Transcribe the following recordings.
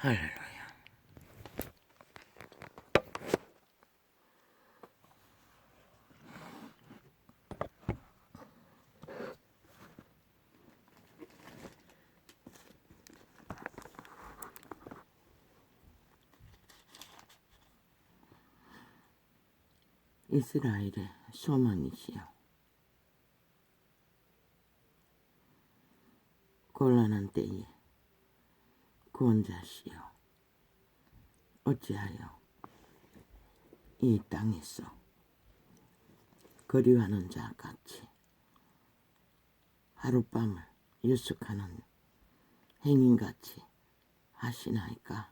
할렐루야. 이스라엘의 소망이시여, 곤란한 때에 구원자시여, 어찌하여 이 땅에서 거류하는 자 같이 하룻밤을 유숙하는 행인같이 하시나이까.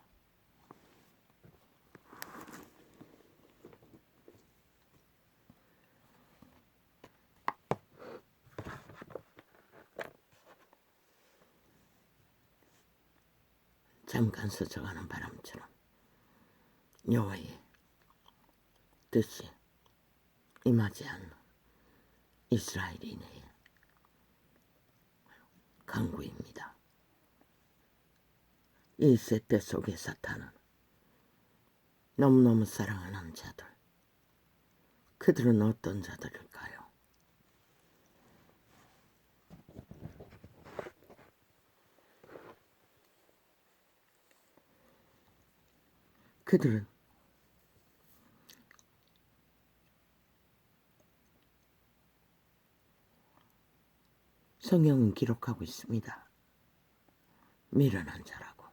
잠깐 스쳐가는 바람처럼 여호와의 뜻이 임하지 않는 이스라엘인의 간구입니다. 이 세대 속의 사탄은 너무너무 사랑하는 자들, 그들은 어떤 자들일까요? 그들은 성경은 기록하고 있습니다. 미련한 자라고.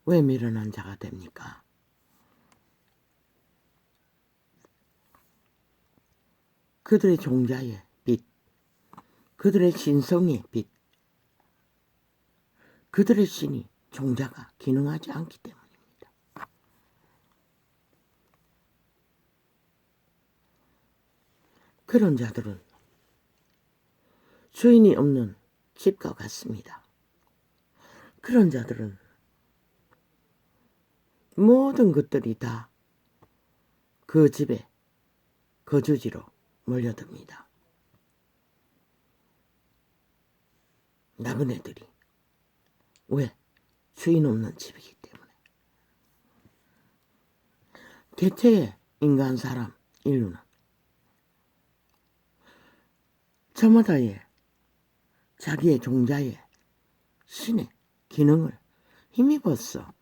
왜 미련한 자가 됩니까? 그들의 종자의 빛, 그들의 신성의 빛, 그들의 신이 종자가 기능하지 않기 때문입니다. 그런 자들은 주인이 없는 집과 같습니다. 그런 자들은 모든 것들이 다 그 집의 거주지로 몰려듭니다. 나그네들이 왜? 주인 없는 집이기 때문에. 대체의 인간 사람 인류는 저마다의 자기의 종자의 신의 기능을 힘입어서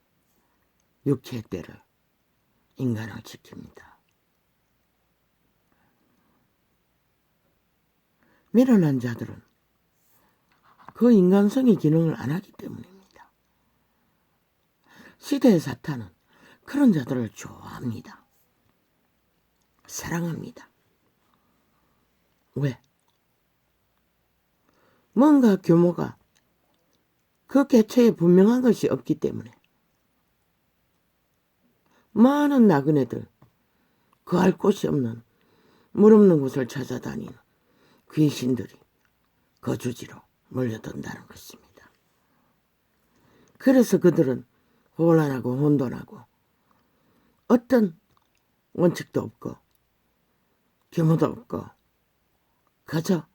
육체의 때를 인간을 지킵니다. 미련한 자들은 그 인간성의 기능을 안 하기 때문입니다. 시대의 사탄은 그런 자들을 좋아합니다. 사랑합니다. 왜? 뭔가 규모가 그 개체에 분명한 것이 없기 때문에 많은 나그네들, 그할 곳이 없는 물 없는 곳을 찾아다니는 귀신들이 거주지로 몰려든다는 것입니다. 그래서 그들은 혼란하고 혼돈하고 어떤 원칙도 없고 규모도 없고 그저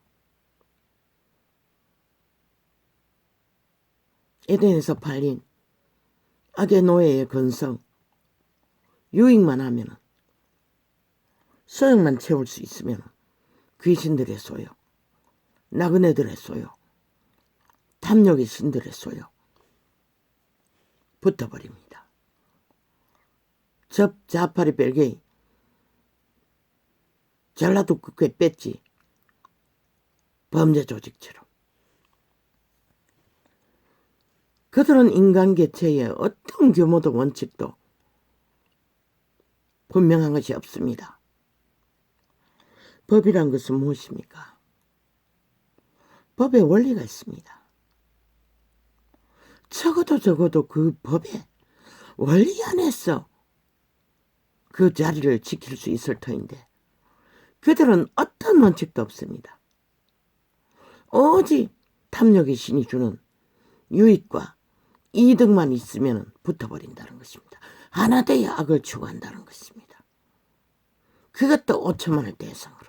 에덴에서 팔린 악의 노예의 근성, 유익만 하면, 소용만 채울 수 있으면 귀신들의 소요, 나그네들의 소요, 탐욕의 신들의 소요 붙어버립니다. 자파리 벨게이 전라도 국회 뺐지 범죄 조직처럼. 그들은 인간 개체의 어떤 규모도 원칙도 분명한 것이 없습니다. 법이란 것은 무엇입니까? 법에 원리가 있습니다. 적어도 그 법의 원리 안에서 그 자리를 지킬 수 있을 터인데 그들은 어떤 원칙도 없습니다. 오직 탐욕의 신이 주는 유익과 이득만 있으면 붙어버린다는 것입니다. 하나 되어 악을 추구한다는 것입니다. 그것도 5천만을 대상으로.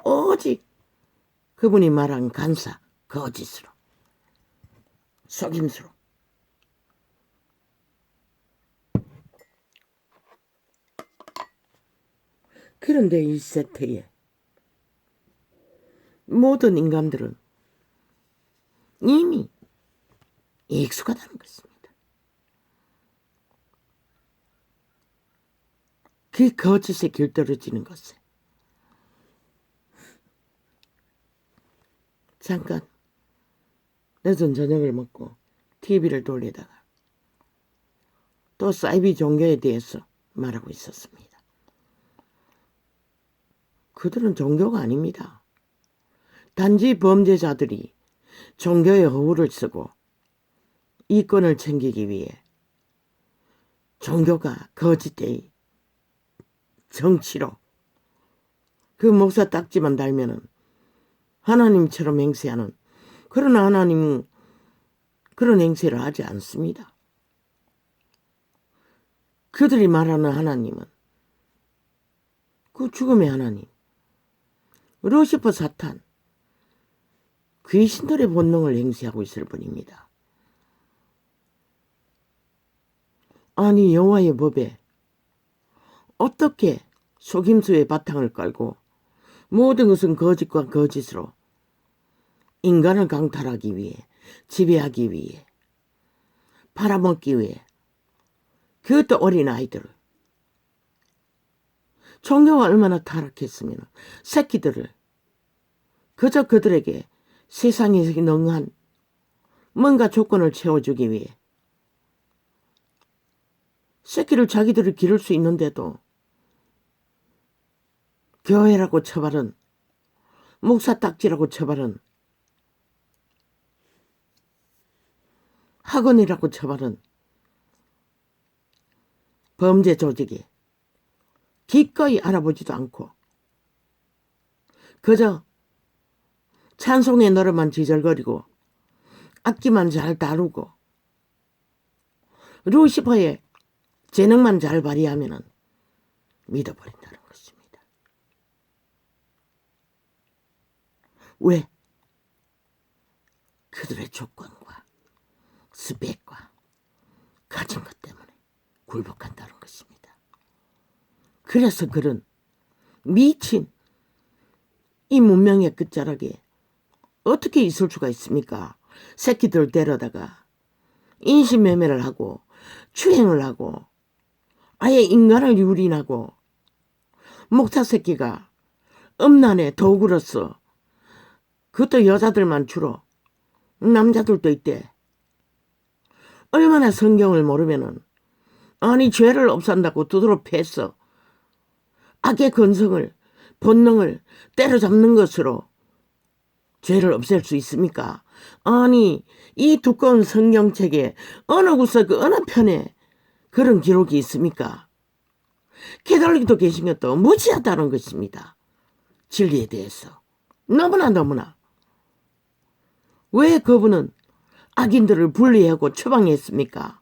오직 그분이 말한 간사, 거짓으로, 속임수로. 그런데 이 세태에 모든 인간들은 이미 익숙하다는 것입니다. 그 거짓에 길들여지는 것에 잠깐 늦은 저녁을 먹고 TV를 돌리다가 또 사이비 종교에 대해서 말하고 있었습니다. 그들은 종교가 아닙니다. 단지 범죄자들이 종교의 허울을 쓰고 이권을 챙기기 위해 종교가 거짓되이 정치로 그 목사 딱지만 달면은 하나님처럼 행세하는, 그러나 하나님은 그런 행세를 하지 않습니다. 그들이 말하는 하나님은 그 죽음의 하나님, 루시퍼 사탄, 귀신들의 본능을 행세하고 있을 뿐입니다. 아니 여호와의 법에 어떻게 속임수의 바탕을 깔고 모든 것은 거짓과 거짓으로 인간을 강탈하기 위해, 지배하기 위해, 팔아먹기 위해, 그것도 어린아이들을, 종교가 얼마나 타락했으면 새끼들을 그저 그들에게 세상에 능한 뭔가 조건을 채워주기 위해 새끼를 자기들을 기를 수 있는데도 교회라고 처벌은, 목사 딱지라고 처벌은, 학원이라고 처벌은 범죄 조직이 기꺼이 알아보지도 않고 그저 찬송의 노래만 지절거리고 악기만 잘 다루고 루시퍼의 재능만 잘 발휘하면 믿어버린다는 것입니다. 왜? 그들의 조건과 스펙과 가진 것 때문에 굴복한다는 것입니다. 그래서 그런 미친 이 문명의 끝자락에 어떻게 있을 수가 있습니까? 새끼들 데려다가 인신매매를 하고 추행을 하고 아예 인간을 유린하고, 목사 새끼가 음란의 도구로서, 그것도 여자들만 주로, 남자들도 있대. 얼마나 성경을 모르면은 아니 죄를 없앤다고 두드러 패서 악의 근성을, 본능을 때려잡는 것으로 죄를 없앨 수 있습니까? 아니 이 두꺼운 성경책에 어느 구석 어느 편에 그런 기록이 있습니까? 캐톨릭도 계신 것도 무지하다는 것입니다. 진리에 대해서 너무나 왜 그분은 악인들을 분리하고 처방했습니까?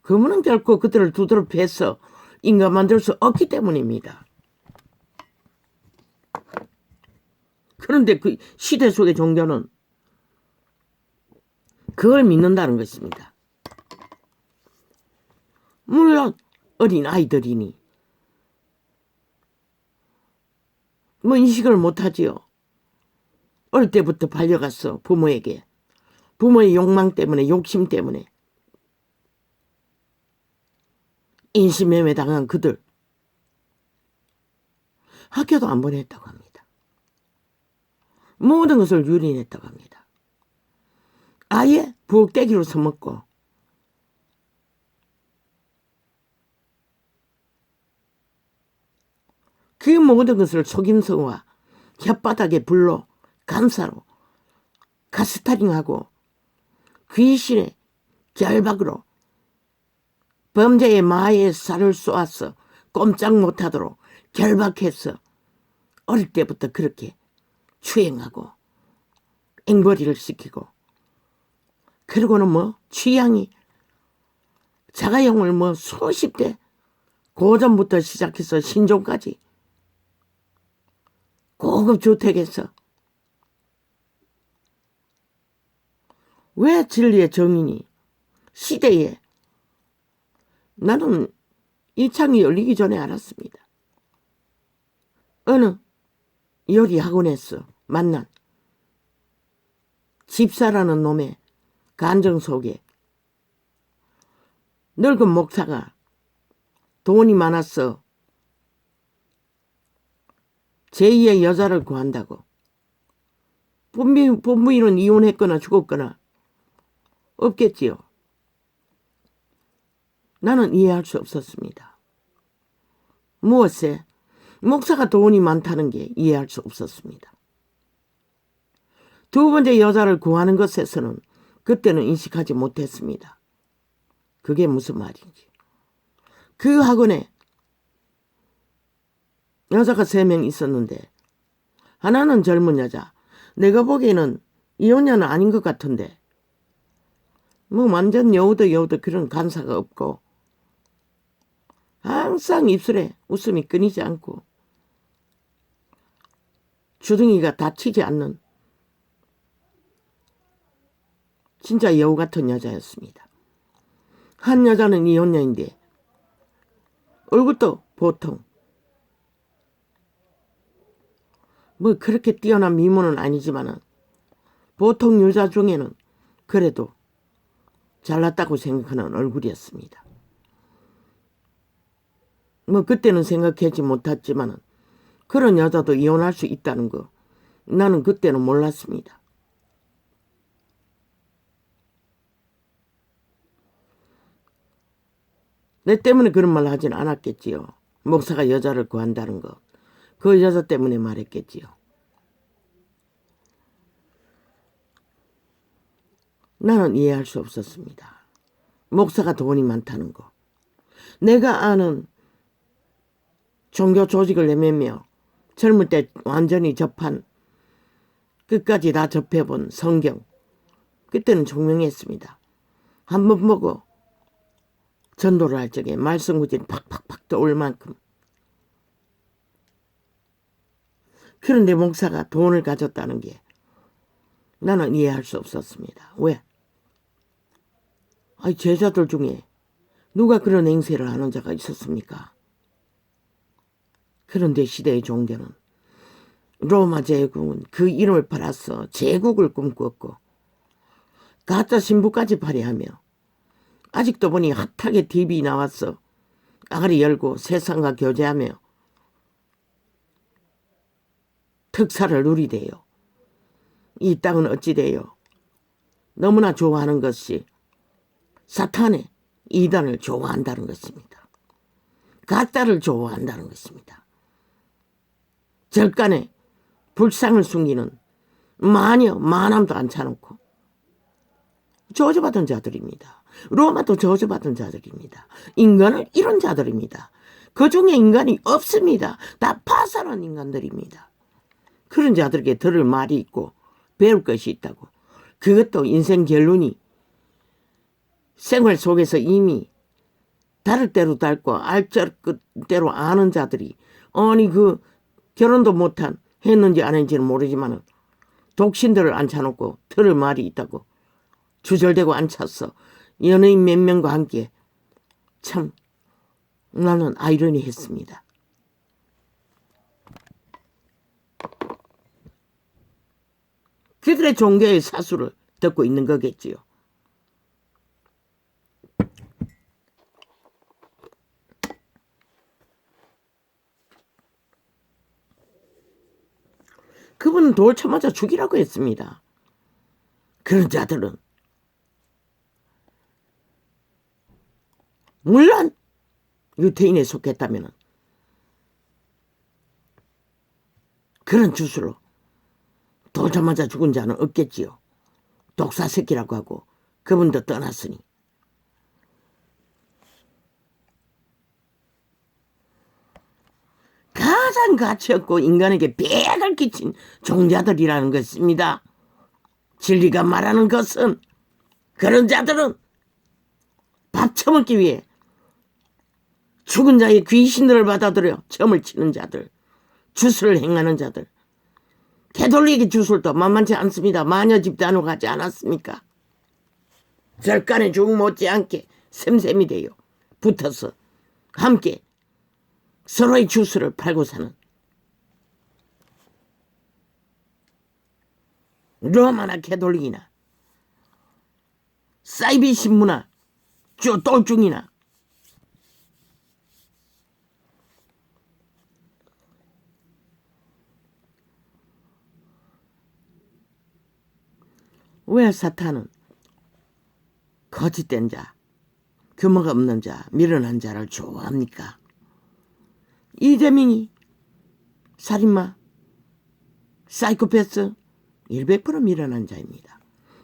그분은 결코 그들을 두드러 패서 인간 만들 수 없기 때문입니다. 그런데 그 시대 속의 종교는 그걸 믿는다는 것입니다. 물론 어린 아이들이니 뭐 인식을 못하지요. 어릴 때부터 발려갔어. 부모에게. 부모의 욕망 때문에, 욕심 때문에 인신매매 당한 그들 학교도 안 보냈다고 합니다. 모든 것을 유린했다고 합니다. 아예 부엌대기로 서먹고 그 모든 것을 속임수와 혓바닥에 불로, 간사로, 가스타링하고 귀신의 결박으로 범죄의 마의 살을 쏘아서 꼼짝 못하도록 결박해서 어릴 때부터 그렇게 추행하고 앵벌이를 시키고, 그리고는 뭐 취향이 자가용을 뭐 수십 대 고전부터 시작해서 신종까지 고급 주택에서 왜 진리의 정인이 시대에 나는 이 창이 열리기 전에 알았습니다. 어느 요리 학원에서 만난 집사라는 놈의 간정 속에 늙은 목사가 돈이 많아서 제2의 여자를 구한다고 본부인은 이혼했거나 죽었거나 없겠지요. 나는 이해할 수 없었습니다. 무엇에? 목사가 돈이 많다는 게 이해할 수 없었습니다. 두 번째 여자를 구하는 것에서는 그때는 인식하지 못했습니다. 그게 무슨 말인지. 그 학원에 여자가 3명 있었는데 하나는 젊은 여자, 내가 보기에는 이혼녀는 아닌 것 같은데 뭐 완전 여우도 그런 간사가 없고 항상 입술에 웃음이 끊이지 않고 주둥이가 다치지 않는 진짜 여우 같은 여자였습니다. 한 여자는 이혼녀인데 얼굴도 보통 뭐 그렇게 뛰어난 미모는 아니지만은 보통 여자 중에는 그래도 잘났다고 생각하는 얼굴이었습니다. 뭐 그때는 생각하지 못했지만은 그런 여자도 이혼할 수 있다는 거 나는 그때는 몰랐습니다. 내 때문에 그런 말 하진 않았겠지요. 목사가 여자를 구한다는 거. 그 여자 때문에 말했겠지요. 나는 이해할 수 없었습니다. 목사가 돈이 많다는 거. 내가 아는 종교 조직을 내매며 젊을 때 완전히 접한 끝까지 다 접해본 성경. 그때는 총명했습니다. 한번 보고 전도를 할 적에 말씀 구절이 팍팍팍 떠올 만큼. 그런데 목사가 돈을 가졌다는 게 나는 이해할 수 없었습니다. 왜? 아니 제자들 중에 누가 그런 행세를 하는 자가 있었습니까? 그런데 시대의 종교는 로마 제국은 그 이름을 팔아서 제국을 꿈꾸었고 가짜 신부까지 발휘하며 아직도 보니 핫하게 TV 나왔어 아가리 열고 세상과 교제하며 특사를 누리대요. 이 땅은 어찌 돼요? 너무나 좋아하는 것이 사탄의 이단을 좋아한다는 것입니다. 가짜를 좋아한다는 것입니다. 절간에 불상을 숨기는 마녀, 마남도 앉혀놓고 저주받은 자들입니다. 로마도 저주받은 자들입니다. 인간은 이런 자들입니다. 그 중에 인간이 없습니다. 다 파산한 인간들입니다. 그런 자들에게 들을 말이 있고 배울 것이 있다고. 그것도 인생 결론이 생활 속에서 이미 다를 대로 닳고 알쩔 끝대로 아는 자들이 아니 그 결혼도 못한 했는지 안 했는지는 모르지만 독신들을 앉혀놓고 들을 말이 있다고 주절되고 앉혔어. 연예인 몇 명과 함께. 참 나는 아이러니했습니다. 그들의 종교의 사수를 듣고 있는 거겠지요. 그분은 돌 쳐맞아 죽이라고 했습니다. 그런 자들은 물론 유태인에 속했다면 그런 주술로 돌 쳐맞아 죽은 자는 없겠지요. 독사 새끼라고 하고 그분도 떠났으니. 가장 가치없고 인간에게 배를 끼친 종자들이라는 것입니다. 진리가 말하는 것은 그런 자들은 밥 처먹기 위해 죽은 자의 귀신들을 받아들여 점을 치는 자들, 주술을 행하는 자들. 되돌리기 주술도 만만치 않습니다. 마녀 집단으로 가지 않았습니까? 절간의 죽음 못지않게 샘샘이 되어 붙어서 함께 서로의 주스를 팔고 사는 로마나 캐톨릭이나 사이비 신문이나 똘중이나 왜 사탄은 거짓된 자, 규모가 없는 자, 미련한 자를 좋아합니까? 이재명이 살인마, 사이코패스 100% 미련한 자입니다.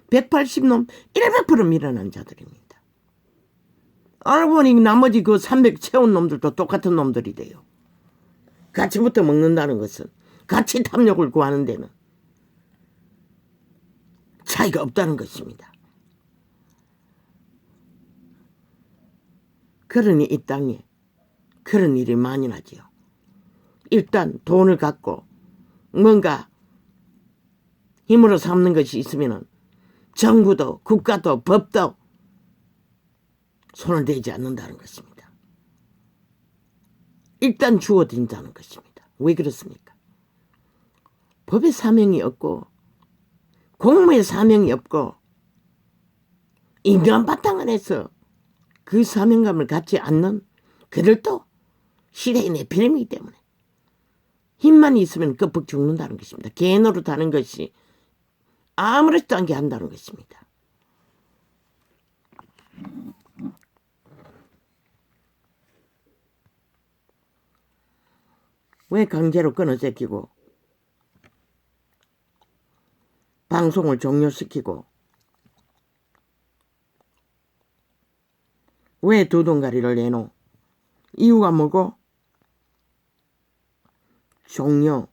180놈 100% 미련한 자들입니다. 알고 보니 나머지 그 300 채운 놈들도 똑같은 놈들이 돼요. 같이 붙어 먹는다는 것은 같이 탐욕을 구하는 데는 차이가 없다는 것입니다. 그러니 이 땅에 그런 일이 많이 나지요. 일단 돈을 갖고 뭔가 힘으로 삼는 것이 있으면 정부도 국가도 법도 손을 대지 않는다는 것입니다. 일단 주어진다는 것입니다. 왜 그렇습니까? 법의 사명이 없고 공무의 사명이 없고 인간 바탕 안에서 그 사명감을 갖지 않는 그들도 시대의 내피림이기 때문에 힘만 있으면 끄뻑 죽는다는 것입니다. 개 노릇하는 것이 아무렇지도 않게 한다는 것입니다. 왜 강제로 끊어제끼고 방송을 종료시키고 왜 두둥가리를 내놓? 이유가 뭐고? 종료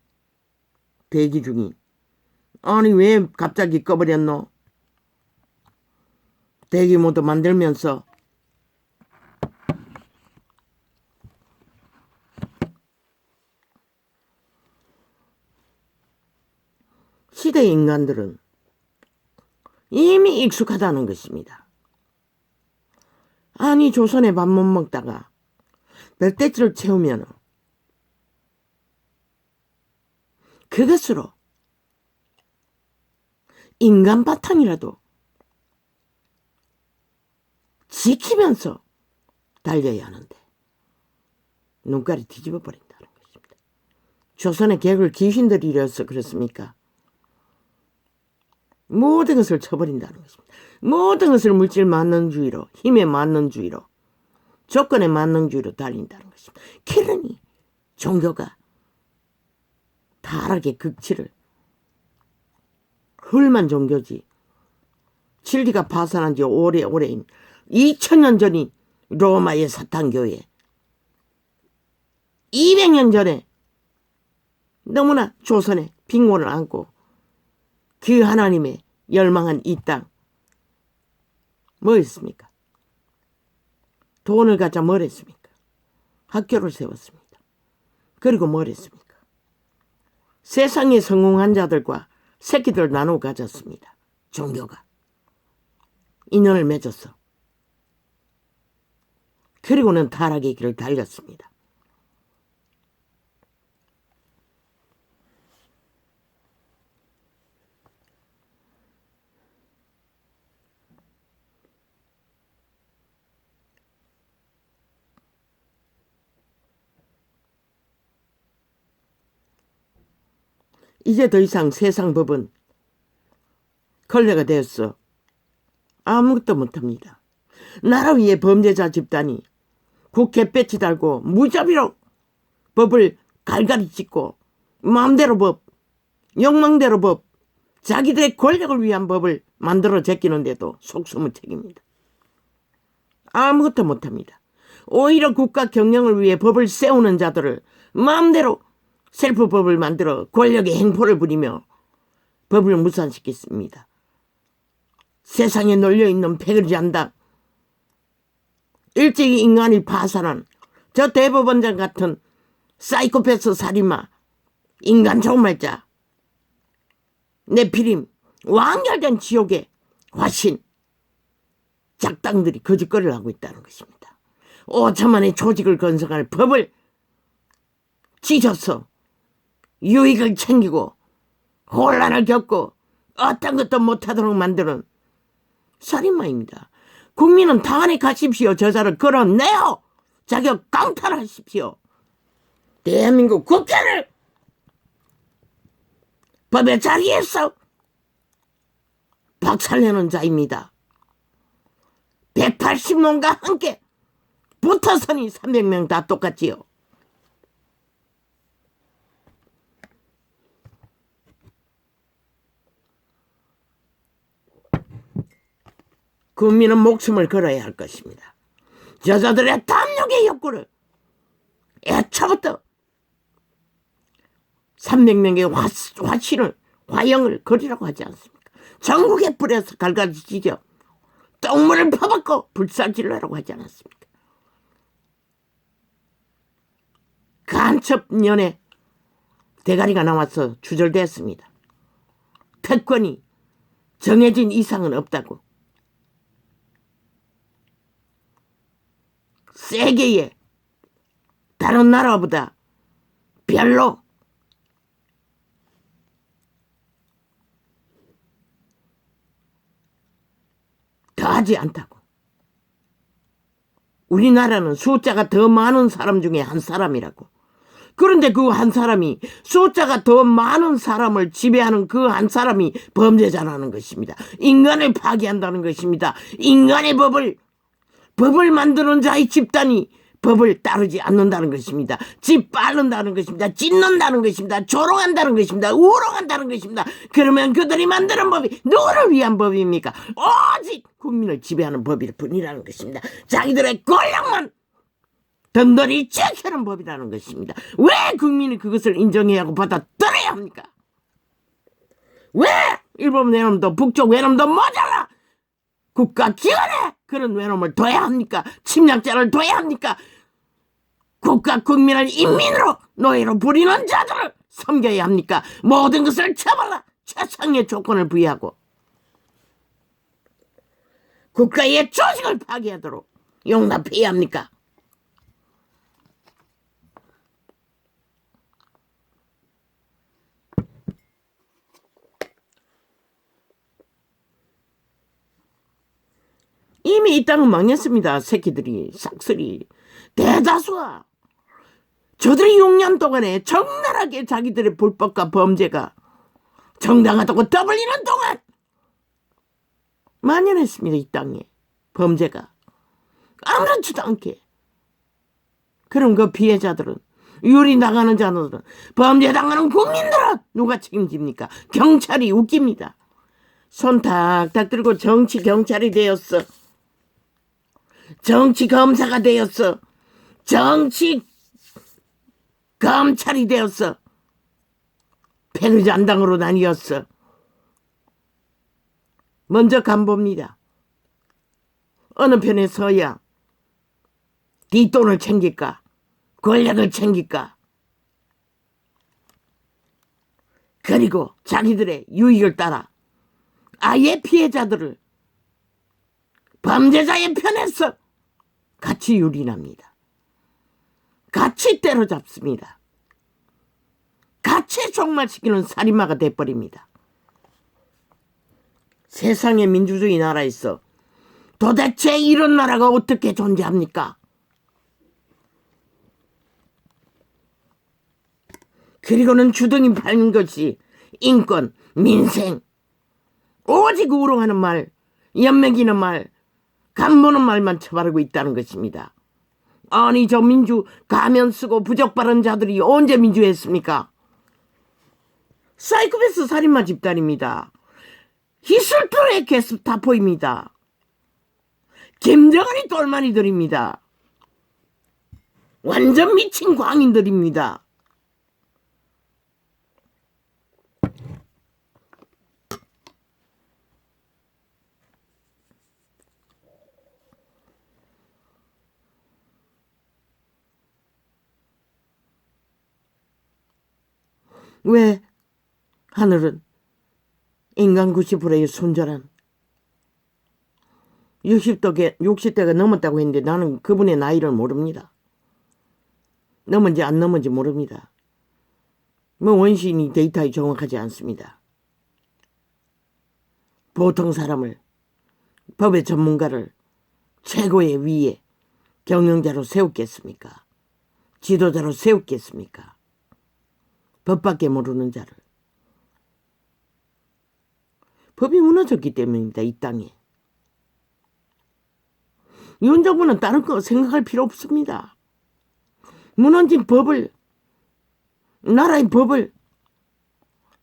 대기 중인. 아니 왜 갑자기 꺼버렸노? 대기 모드 만들면서 시대의 인간들은 이미 익숙하다는 것입니다. 아니 조선에 밥 못 먹다가 멧돼지를 채우면 그것으로 인간 바탕이라도 지키면서 달려야 하는데 눈깔이 뒤집어 버린다는 것입니다. 조선의 객을 귀신들이 이려서 그렇습니까? 모든 것을 쳐버린다는 것입니다. 모든 것을 물질 만능주의로, 힘에 만능주의로, 조건에 만능주의로 달린다는 것입니다. 그러니 종교가 타락의 극치를 훌만 종교지. 진리가 파산한 지 오래오래인 2000년 전인 로마의 사탄교회 200년 전에 너무나 조선에 빈곤을 안고 그 하나님의 열망한 이 땅 뭐였습니까? 돈을 갖자 뭘 했습니까? 학교를 세웠습니다. 그리고 뭘 했습니까? 세상에 성공한 자들과 새끼들 나누어 가졌습니다. 종교가 인연을 맺었어. 그리고는 타락의 길을 달렸습니다. 이제 더 이상 세상 법은 걸레가 되었어. 아무것도 못합니다. 나라 위에 범죄자 집단이 국회 배치 달고 무자비로 법을 갈갈이 찢고 마음대로 법, 욕망대로 법, 자기들의 권력을 위한 법을 만들어 제끼는데도 속수무책입니다. 아무것도 못합니다. 오히려 국가 경영을 위해 법을 세우는 자들을 마음대로 셀프법을 만들어 권력의 행포를 부리며 법을 무산시켰습니다. 세상에 널려있는 패거리한다. 일찍이 인간이 파산한 저 대법원장 같은 사이코패스 살인마, 인간 종말자, 네피림, 완결된 지옥의 화신, 작당들이 거짓거리를 하고 있다는 것입니다. 5천만의 조직을 건설할 법을 찢어서 유익을 챙기고 혼란을 겪고 어떤 것도 못하도록 만드는 살인마입니다. 국민은 당안에 가십시오. 저자를 끌어내어 자격 강탈하십시오. 대한민국 국회를 법의 자리에서 박살내는 자입니다. 180명과 함께 붙어서니 300명 다 똑같지요. 국민은 목숨을 걸어야 할 것입니다. 저자들의 탐욕의 욕구를 애초부터 300명의 화형을 거리라고 하지 않습니까? 전국에 불에서 갈가지죠. 똥물을 퍼붓고 불살질러라고 하지 않았습니까? 간첩년에 대가리가 나와서 주절됐습니다. 패권이 정해진 이상은 없다고. 세계의 다른 나라보다 별로 더하지 않다고. 우리나라는 숫자가 더 많은 사람 중에 한 사람이라고. 그런데 그 한 사람이 숫자가 더 많은 사람을 지배하는 그 한 사람이 범죄자라는 것입니다. 인간을 파괴한다는 것입니다. 인간의 법을 만드는 자의 집단이 법을 따르지 않는다는 것입니다. 짓밟는다는 것입니다. 찢는다는 것입니다. 조롱한다는 것입니다. 우롱한다는 것입니다. 그러면 그들이 만드는 법이 누구를 위한 법입니까? 오직 국민을 지배하는 법일 뿐이라는 것입니다. 자기들의 권력만 던던히 지켜는 법이라는 것입니다. 왜 국민이 그것을 인정해야 하고 받아들여야 합니까? 왜 일본 외놈도 북쪽 외놈도 모자라 국가 기관에 그런 외놈을 둬야 합니까? 침략자를 둬야 합니까? 국가 국민을 인민으로 노예로 부리는 자들을 섬겨야 합니까? 모든 것을 처벌하 최상의 조건을 부여하고 국가의 조직을 파괴하도록 용납해야 합니까? 이미 이 땅은 망했습니다. 새끼들이 싹쓸이 대다수가 저들이 6년 동안에 적나라하게 자기들의 불법과 범죄가 정당하다고 떠벌리는 동안 만연했습니다. 이 땅에 범죄가 아무렇지도 않게. 그럼 그 피해자들은 유리 나가는 자들은 범죄 당하는 국민들은 누가 책임집니까? 경찰이 웃깁니다. 손 탁탁 들고 정치 경찰이 되었어. 정치 검사가 되었어. 정치 검찰이 되었어. 패르잔당으로 나뉘었어. 먼저 간봅니다. 어느 편에 서야 뒷돈을 챙길까? 권력을 챙길까? 그리고 자기들의 유익을 따라 아예 피해자들을 범죄자의 편에서 같이 유린합니다. 같이 때려잡습니다. 같이 종말시키는 살인마가 돼버립니다. 세상의 민주주의 나라에서 도대체 이런 나라가 어떻게 존재합니까? 그리고는 주둥이 밟는 것이 인권, 민생, 오직 우롱하는 말, 연맥이는 말, 간보는 말만 처바르고 있다는 것입니다. 아니 저 민주 가면 쓰고 부적 바른 자들이 언제 민주했습니까? 사이코패스 살인마 집단입니다. 히슬트의 게스타포입니다. 김정은이 똘마니들입니다. 완전 미친 광인들입니다. 왜 하늘은 인간 90%의 순전한 60대가 넘었다고 했는데 나는 그분의 나이를 모릅니다. 넘은지 안 넘은지 모릅니다. 뭐 원시인이 데이터에 정확하지 않습니다. 보통 사람을, 법의 전문가를 최고의 위에 경영자로 세웠겠습니까? 지도자로 세웠겠습니까? 법밖에 모르는 자를. 법이 무너졌기 때문입니다. 이 땅에. 윤 정부는 다른 거 생각할 필요 없습니다. 무너진 법을, 나라의 법을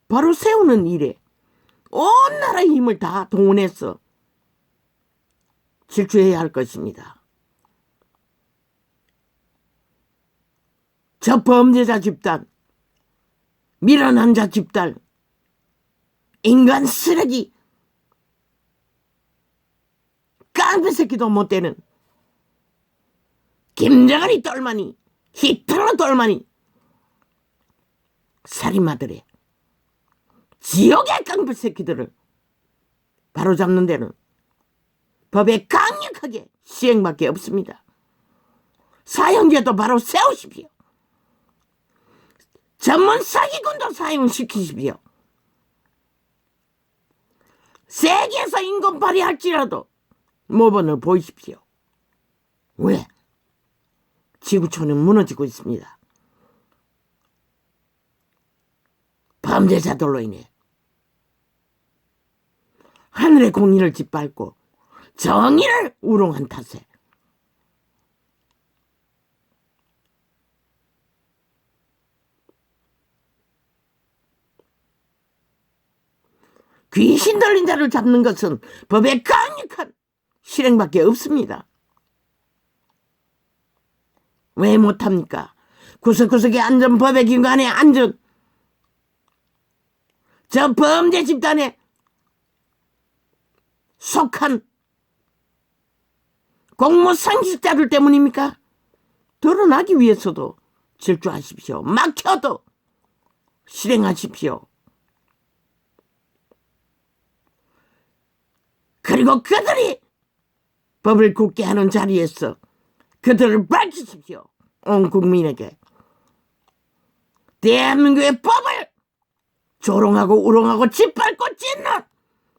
바로 세우는 일에 온 나라의 힘을 다 동원해서 질주해야 할 것입니다. 저 범죄자 집단, 밀어난 자 집단, 인간 쓰레기, 깡패 새끼도 못 되는 김정은이 똘마니, 히틀러 똘마니, 살인마들의 지옥의 깡패 새끼들을 바로잡는 데는 법에 강력하게 시행밖에 없습니다. 사형제도 바로 세우십시오. 전문 사기꾼도 사용시키십시오. 세계에서 인권 발휘할지라도 모범을 보이십시오. 왜? 지구촌은 무너지고 있습니다. 범죄자들로 인해 하늘의 공의를 짓밟고 정의를 우롱한 탓에 귀신 들린 자를 잡는 것은 법의 강력한 실행밖에 없습니다. 왜 못합니까? 구석구석에 앉은 법의 기관에 앉은 저 범죄 집단에 속한 공무상식자들 때문입니까? 드러나기 위해서도 질주하십시오. 막혀도 실행하십시오. 그리고 그들이 법을 굳게 하는 자리에서 그들을 밝히십시오. 온 국민에게. 대한민국의 법을 조롱하고 우롱하고 짓밟고 찢는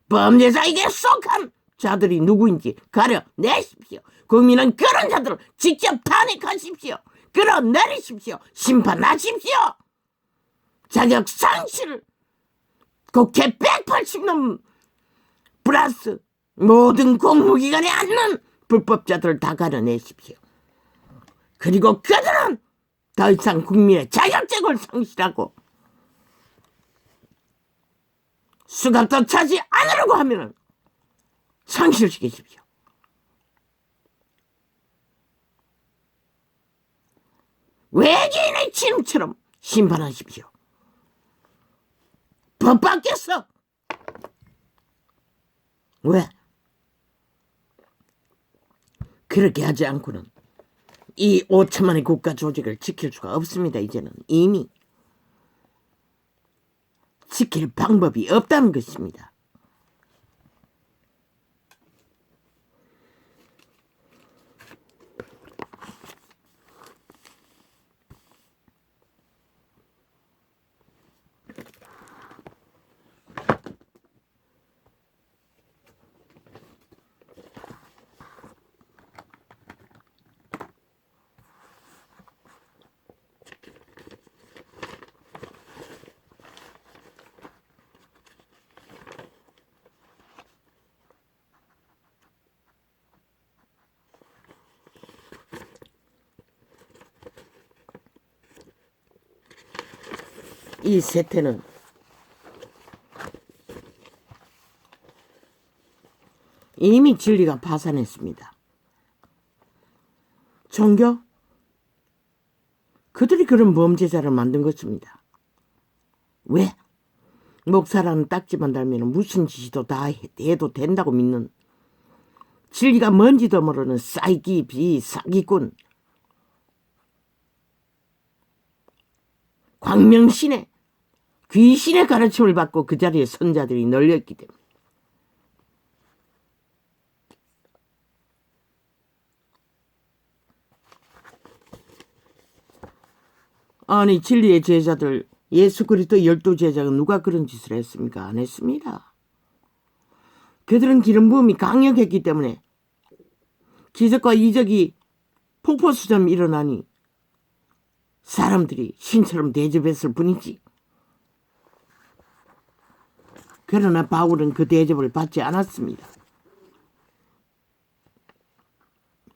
범죄자에게 속한 자들이 누구인지 가려내십시오. 국민은 그런 자들을 직접 탄핵하십시오. 끌어내리십시오. 심판하십시오. 자격 상실을 국회 180명 플러스 모든 공무기관에 앉는 불법자들을 다 가려내십시오. 그리고 그들은 더 이상 국민의 자격증을 상실하고 수갑도 차지 않으려고 하면 상실시키십시오. 외계인의 침처럼 심판하십시오. 법 밖에서. 왜? 그렇게 하지 않고는 이 5천만의 국가 조직을 지킬 수가 없습니다. 이제는 이미 지킬 방법이 없다는 것입니다. 이 세태는 이미 진리가 파산했습니다. 종교? 그들이 그런 범죄자를 만든 것입니다. 왜? 목사라는 딱지만 달면 무슨 짓이도 다 해도 된다고 믿는 진리가 뭔지도 모르는 사기꾼 광명신의 귀신의 가르침을 받고 그 자리에 선자들이 널렸기 때문에 아니 진리의 제자들 예수 그리스도 12제자가 누가 그런 짓을 했습니까? 안 했습니다. 그들은 기름 부음이 강력했기 때문에 기적과 이적이 폭포수처럼 일어나니 사람들이 신처럼 대접했을 뿐이지. 그러나 바울은 그 대접을 받지 않았습니다.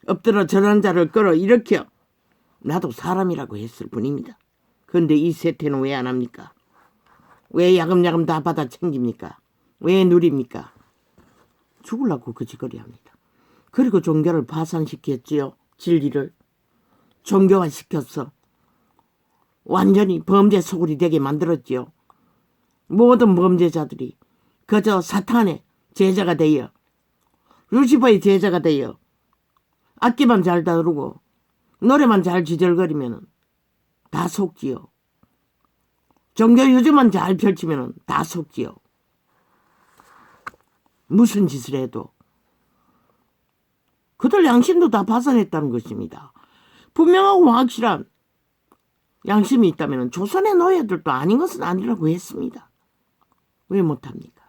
엎드려 전한 자를 끌어 일으켜 나도 사람이라고 했을 뿐입니다. 그런데 이 세태는 왜 안 합니까? 왜 야금야금 다 받아 챙깁니까? 왜 누립니까? 죽으려고 그짓거리 합니다. 그리고 종교를 파산시켰지요. 진리를 종교화시켰어. 완전히 범죄 소굴이 되게 만들었지요. 모든 범죄자들이 그저 사탄의 제자가 되어 루시퍼의 제자가 되어 악기만 잘 다루고 노래만 잘 지절거리면 다 속지요. 종교 유저만 잘 펼치면 다 속지요. 무슨 짓을 해도 그들 양심도 다 파산했다는 것입니다. 분명하고 확실한 양심이 있다면 조선의 노예들도 아닌 것은 아니라고 했습니다. 왜 못합니까?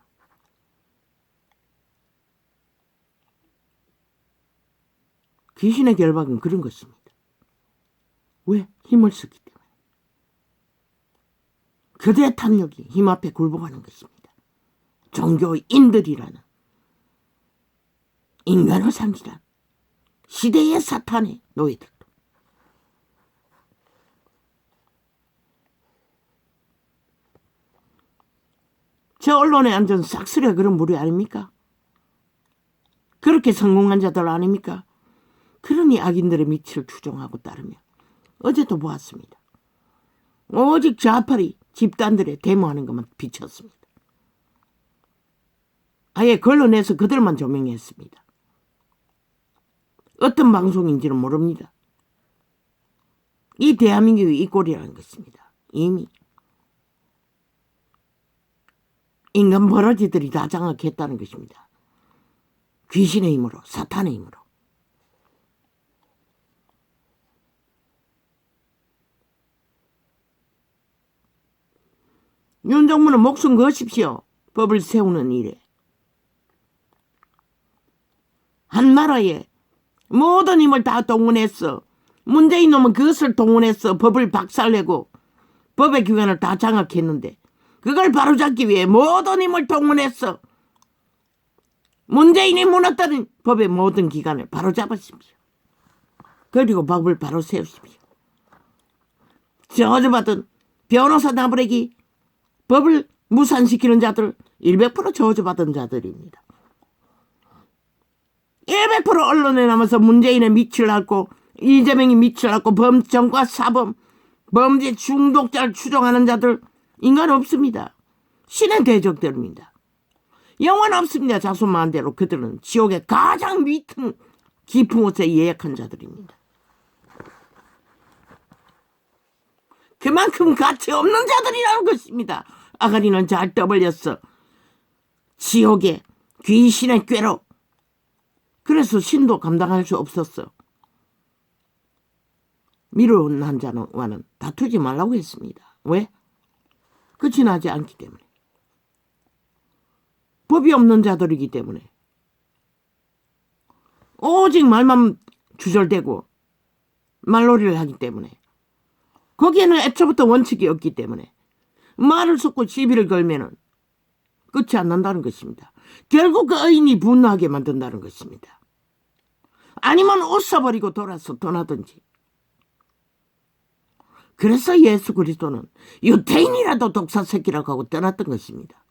귀신의 결박은 그런 것입니다. 왜? 힘을 쓰기 때문에. 그들의 탐욕이 힘 앞에 굴복하는 것입니다. 종교인들이라는 인간을 상실한 시대의 사탄의 노예들도. 저 언론에 앉은 싹쓸이가 그런 무리 아닙니까? 그렇게 성공한 자들 아닙니까? 그러니 악인들의 밑을 추종하고 따르며 어제도 보았습니다. 오직 좌파리 집단들의 데모하는 것만 비쳤습니다. 아예 걸러내서 그들만 조명했습니다. 어떤 방송인지는 모릅니다. 이 대한민국이 이 꼴이라는 것입니다. 이미 인간 버러지들이 다 장악했다는 것입니다. 귀신의 힘으로, 사탄의 힘으로. 윤정부는 목숨 거십시오. 법을 세우는 일에. 한 나라에 모든 힘을 다 동원했어. 문재인 놈은 그것을 동원했어. 법을 박살내고 법의 기관을 다 장악했는데 그걸 바로잡기 위해 모든 힘을 동원했어. 문재인이 무너뜨린 법의 모든 기관을 바로잡으십시오. 그리고 법을 바로 세우십시오. 저주받은 변호사 나부레기 법을 무산시키는 자들 100% 저주받은 자들입니다. 100% 언론에 나와서 문재인의 밑을 앓고 이재명이 밑을 앓고 범정과 사범 범죄 중독자를 추종하는 자들 인간 없습니다. 신의 대적들입니다. 영원 없습니다. 자손만대로 그들은 지옥의 가장 밑은 깊은 곳에 예약한 자들입니다. 그만큼 가치 없는 자들이라는 것입니다. 아가리는 잘 떠벌렸어. 지옥의 귀신의 꾀로. 그래서 신도 감당할 수 없었어. 미련한 자와는 다투지 말라고 했습니다. 왜? 끝이 나지 않기 때문에. 법이 없는 자들이기 때문에. 오직 말만 주절되고 말놀이를 하기 때문에. 거기에는 애초부터 원칙이 없기 때문에 말을 쏟고 시비를 걸면은 끝이 안 난다는 것입니다. 결국 그 의인이 분노하게 만든다는 것입니다. 아니면 웃어버리고 돌아서 떠나든지. 그래서 예수 그리스도는 유태인이라도 독사 새끼라고 하고 떠났던 것입니다.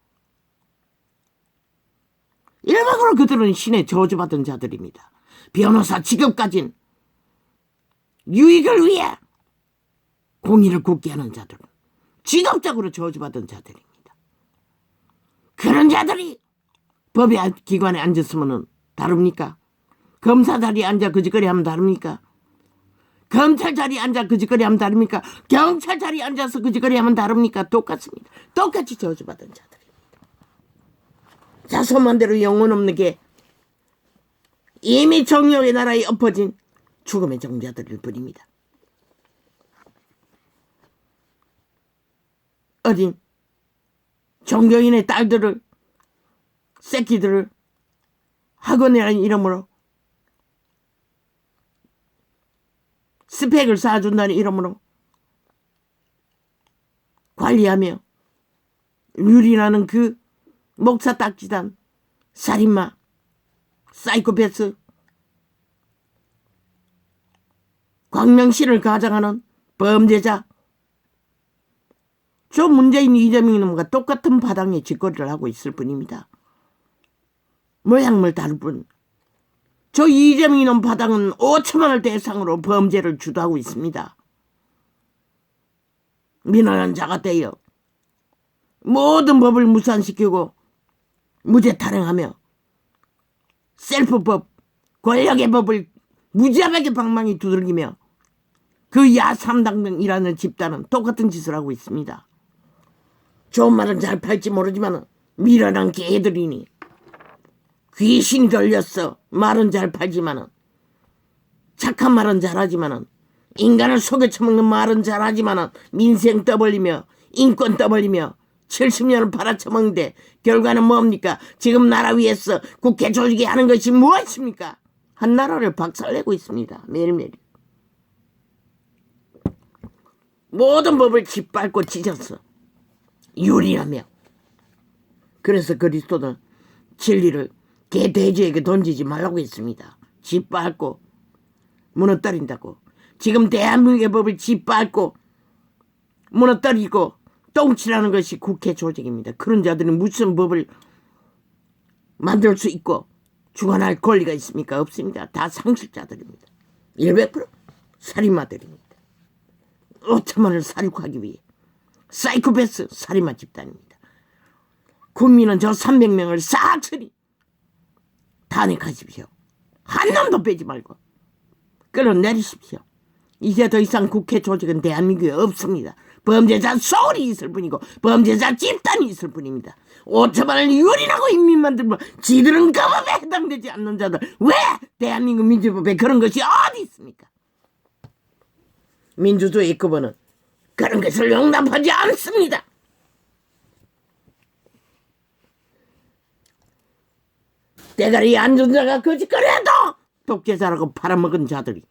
일방으로 그들은 신의 저주받은 자들입니다. 변호사 직업 가진 유익을 위해 공의를 굳게 하는 자들은 직업적으로 저주받은 자들입니다. 그런 자들이 법의 기관에 앉았으면 다릅니까? 검사 자리에 앉아 그짓거리 하면 다릅니까? 검찰 자리에 앉아 그짓거리 하면 다릅니까? 경찰 자리에 앉아서 그짓거리 하면 다릅니까? 똑같습니다. 똑같이 저주받은 자들입니다. 자손만대로 영혼 없는 게 이미 정욕의 나라에 엎어진 죽음의 종자들일 뿐입니다. 어린 종교인의 딸들을, 새끼들을 학원이라는 이름으로, 스펙을 쌓아준다는 이름으로 관리하며 유린하는 그 목사 딱지단 살인마, 사이코패스, 광명신을 가장하는 범죄자, 저 문재인 이재명 놈과 똑같은 바닥에 짓거리를 하고 있을 뿐입니다. 모양물 다를 뿐. 저 이재명 놈 바닥은 5천만을 대상으로 범죄를 주도하고 있습니다. 민원한 자가 되어 모든 법을 무산시키고 무죄 탄핵하며 셀프법, 권력의 법을 무지하게 방망이 두들기며 그 야삼당이라는 집단은 똑같은 짓을 하고 있습니다. 좋은 말은 잘 팔지 모르지만 미련한 개들이니 귀신이 걸렸어. 말은 잘 팔지만은, 착한 말은 잘하지만은, 인간을 속여 처먹는 말은 잘하지만은 민생 떠벌리며 인권 떠벌리며 70년을 팔아쳐먹는데 결과는 뭡니까? 지금 나라 위에서 국회 조직이 하는 것이 무엇입니까? 한 나라를 박살내고 있습니다. 매일매일. 모든 법을 짓밟고 찢었어. 유리하며. 그래서 그리스도는 진리를 개 돼지에게 던지지 말라고 했습니다. 짓밟고 무너뜨린다고. 지금 대한민국의 법을 짓밟고 무너뜨리고 똥칠하는 것이 국회 조직입니다. 그런 자들은 무슨 법을 만들 수 있고 주관할 권리가 있습니까? 없습니다. 다 상실자들입니다. 100% 살인마들입니다. 5천만을 살육하기 위해 사이코패스 살인마 집단입니다. 국민은 저 300명을 싹쓸이 탄핵하십시오. 한 놈도 빼지 말고 끌어내리십시오. 이제 더 이상 국회 조직은 대한민국에 없습니다. 범죄자 소울이 있을 뿐이고 범죄자 집단이 있을 뿐입니다. 5천만을 유린하고 인민만 들면 지들은 그 법에 해당되지 않는 자들, 왜 대한민국 민주법에 그런 것이 어디 있습니까? 민주주의 급언은 그런 것을 용납하지 않습니다. 대가리 앉은 자가 거짓거려도 독재자라고 팔아먹은 자들이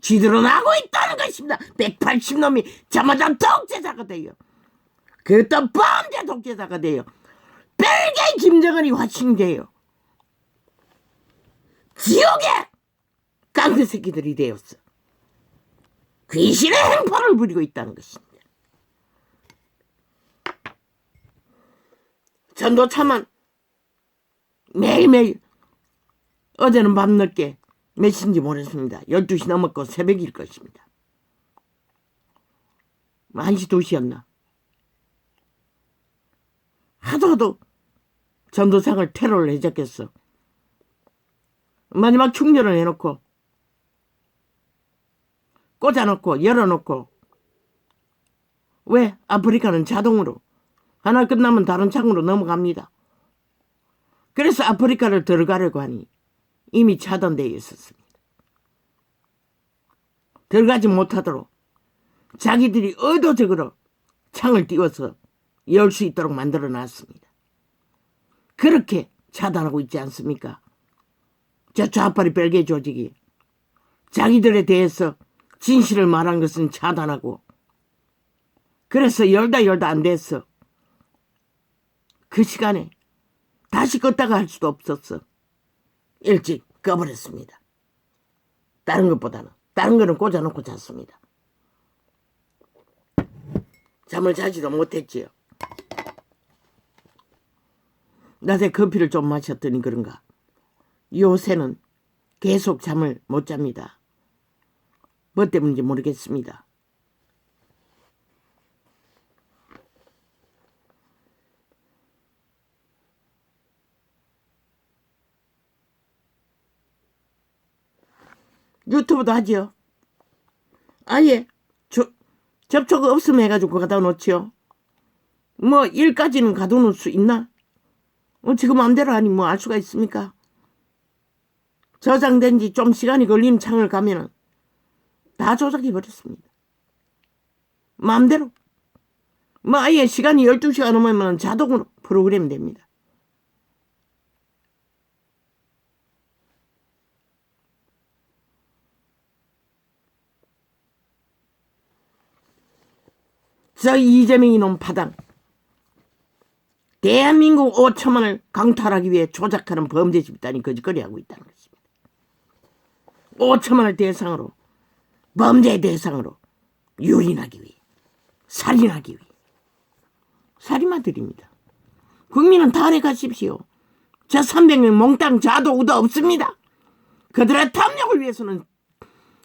지들은 하고 있다는 것입니다. 180놈이 저마다 독재자가 돼요. 그것도 범죄 독재자가 돼요. 벨기에 김정은이 화신돼요. 지옥의 깡패 새끼들이 되었어. 귀신의 행포를 부리고 있다는 것입니다. 전도차만 매일매일, 어제는 밤늦게 몇 시인지 모르겠습니다. 12시 넘었고 새벽일 것입니다. 1시 2시였나. 하도 전도상을 테러를 해적했어. 마지막 충전을 해놓고 꽂아놓고 열어놓고, 왜? 아프리카는 자동으로 하나 끝나면 다른 창으로 넘어갑니다. 그래서 아프리카를 들어가려고 하니 이미 차단되어 있었습니다. 들어가지 못하도록 자기들이 의도적으로 창을 띄워서 열 수 있도록 만들어 놨습니다. 그렇게 차단하고 있지 않습니까? 저 좌파리 벨기에 조직이 자기들에 대해서 진실을 말한 것은 차단하고, 그래서 열다 안 됐어. 그 시간에 다시 껐다가 할 수도 없었어. 일찍 꺼버렸습니다. 다른 것보다는. 다른 거는 꽂아놓고 잤습니다. 잠을 자지도 못했지요. 낮에 커피를 좀 마셨더니 그런가 요새는 계속 잠을 못 잡니다. 뭐 때문인지 모르겠습니다. 유튜브도 하지요. 아예 접촉 없음 해가지고 갖다 놓지요. 뭐 일까지는 가둬놓을 수 있나? 지금 마음대로 하니 뭐 알 수가 있습니까? 저장된 지 좀 시간이 걸리는 창을 가면은 다 조작해 버렸습니다. 마음대로 뭐 아예 시간이 12시가 넘으면 자동으로 프로그램 됩니다. 저 이재명 이놈 파당, 대한민국 5천만을 강탈하기 위해 조작하는 범죄 집단이 거짓거리하고 있다는 것입니다. 5천만을 대상으로, 범죄 대상으로 유린하기 위해, 살인하기 위해 살인마들입니다. 국민은 탄핵하십시오. 저 300명 몽땅 자도 우도 없습니다. 그들의 탐욕을 위해서는